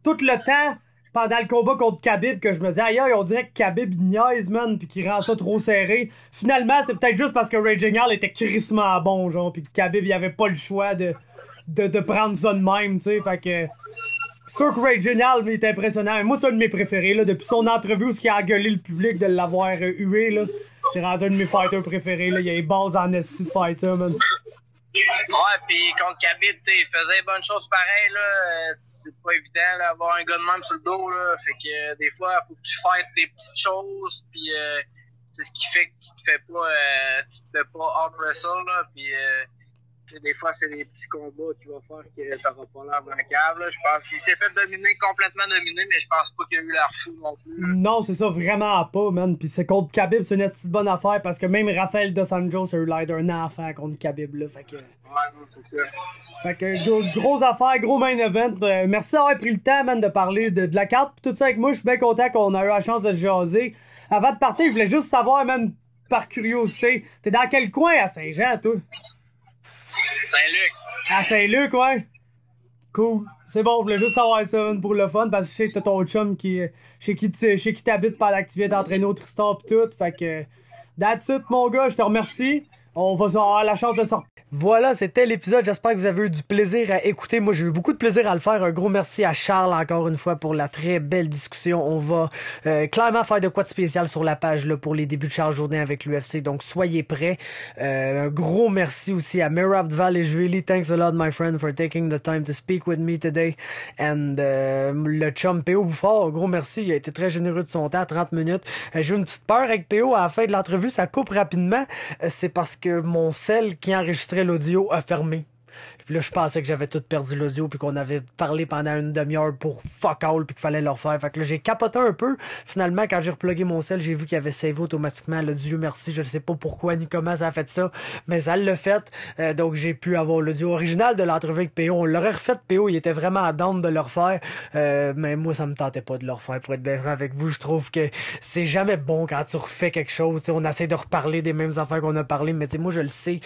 tout le temps, pendant le combat contre Khabib, que je me disais, aïe, on dirait que Khabib niaise, man, pis qu'il rend ça trop serré. Finalement, c'est peut-être juste parce que Reginald était crissement bon, genre, pis que Khabib, il avait pas le choix de prendre ça de même, tu sais. Fait que. Sûr que Reginald est impressionnant. Moi, c'est un de mes préférés. Là. Depuis son entrevue où il a engueulé le public de l'avoir hué, là. C'est rendu un de mes fighters préférés. Là. Il a les bases en esti de faire ça, man. Ouais, pis contre Khabib, il faisait bonnes choses pareilles. Là. C'est pas évident d'avoir un gars de même sur le dos. Là. Fait que des fois, il faut que tu fasses des petites choses. Puis c'est ce qui fait que tu te fais pas out-wrestle. Puis des fois, c'est des petits combats qui vont faire que ça va pas l'air d'un câble. Je pense qu'il s'est fait complètement dominer, mais je pense pas qu'il y a eu l'air fou non plus. Là. Non, c'est ça, vraiment pas, man. Puis c'est contre Khabib, c'est une petite bonne affaire parce que même Rafael Dos Anjos a eu l'air d'un enfant contre Khabib, là. Fait que. Ouais, non, c'est ça. Fait que gros affaire, gros main event. Merci d'avoir pris le temps, man, de parler de la carte pis tout ça avec moi. Je suis bien content qu'on a eu la chance de se jaser. Avant de partir, je voulais juste savoir, man, par curiosité, t'es dans quel coin à Saint-Jean, toi? Saint-Luc. À Saint-Luc, ouais. Cool. C'est bon, je voulais juste savoir ça, man, pour le fun, parce que je sais que t'as ton chum chez qui t'habites pendant que tu viens d'entraîner au Tristar pis tout. Fait que, that's it, mon gars, je te remercie. On va avoir la chance de sortir. Voilà, c'était l'épisode. J'espère que vous avez eu du plaisir à écouter. Moi, j'ai eu beaucoup de plaisir à le faire. Un gros merci à Charles encore une fois pour la très belle discussion. On va clairement faire de quoi de spécial sur la page là, pour les débuts de Charles Jourdain avec l'UFC. Donc, soyez prêts. Un gros merci aussi à Merab Dvalishvili. Thanks a lot, my friend, for taking the time to speak with me today. And le chum P.O. Bouffard, un gros merci. Il a été très généreux de son temps, 30 minutes. J'ai eu une petite peur avec P.O. à la fin de l'entrevue. Ça coupe rapidement. C'est parce que mon cell qui enregistrait l'audio a fermé. Puis là, je pensais que j'avais tout perdu l'audio puis qu'on avait parlé pendant une demi-heure pour fuck all puis qu'il fallait le refaire. Fait que là, j'ai capoté un peu. Finalement, quand j'ai replugué mon cell, j'ai vu qu'il avait save automatiquement. Là, Dieu merci, je ne sais pas pourquoi ni comment ça a fait ça, mais ça l'a fait. Donc, j'ai pu avoir l'audio original de l'entrevue avec PO. On l'aurait refait, PO, il était vraiment down de le refaire. Mais moi, ça me tentait pas de le refaire, pour être bien franc avec vous. Je trouve que c'est jamais bon quand tu refais quelque chose. T'sais, on essaie de reparler des mêmes affaires qu'on a parlé, mais moi, je le sais.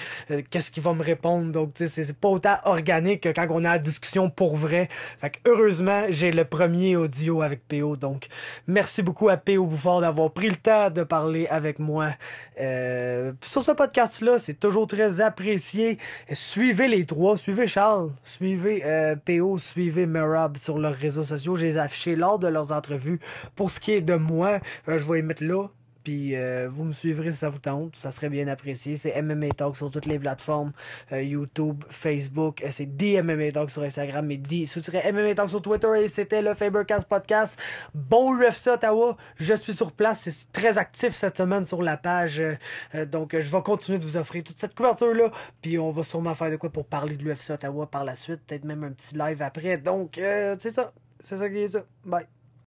Qu'est-ce qu'il va me répondre? Donc, c'est pas autant organique que quand on a la discussion pour vrai. Fait que heureusement, j'ai le premier audio avec PO. Donc, merci beaucoup à PO Bouffard d'avoir pris le temps de parler avec moi sur ce podcast-là. C'est toujours très apprécié. Suivez les trois. Suivez Charles. Suivez PO. Suivez Merab sur leurs réseaux sociaux. Je les ai affichés lors de leurs entrevues. Pour ce qui est de moi, je vais les mettre là. Puis vous me suivrez si ça vous tente, ça serait bien apprécié. C'est MMA Talk sur toutes les plateformes, YouTube, Facebook, c'est MMA Talk sur Instagram, mais sous-titré MMA Talk sur Twitter, et c'était le Fabercast Podcast. Bon UFC Ottawa, je suis sur place, c'est très actif cette semaine sur la page, donc je vais continuer de vous offrir toute cette couverture-là, puis on va sûrement faire de quoi pour parler de l'UFC Ottawa par la suite, peut-être même un petit live après, donc c'est ça qui est ça, bye.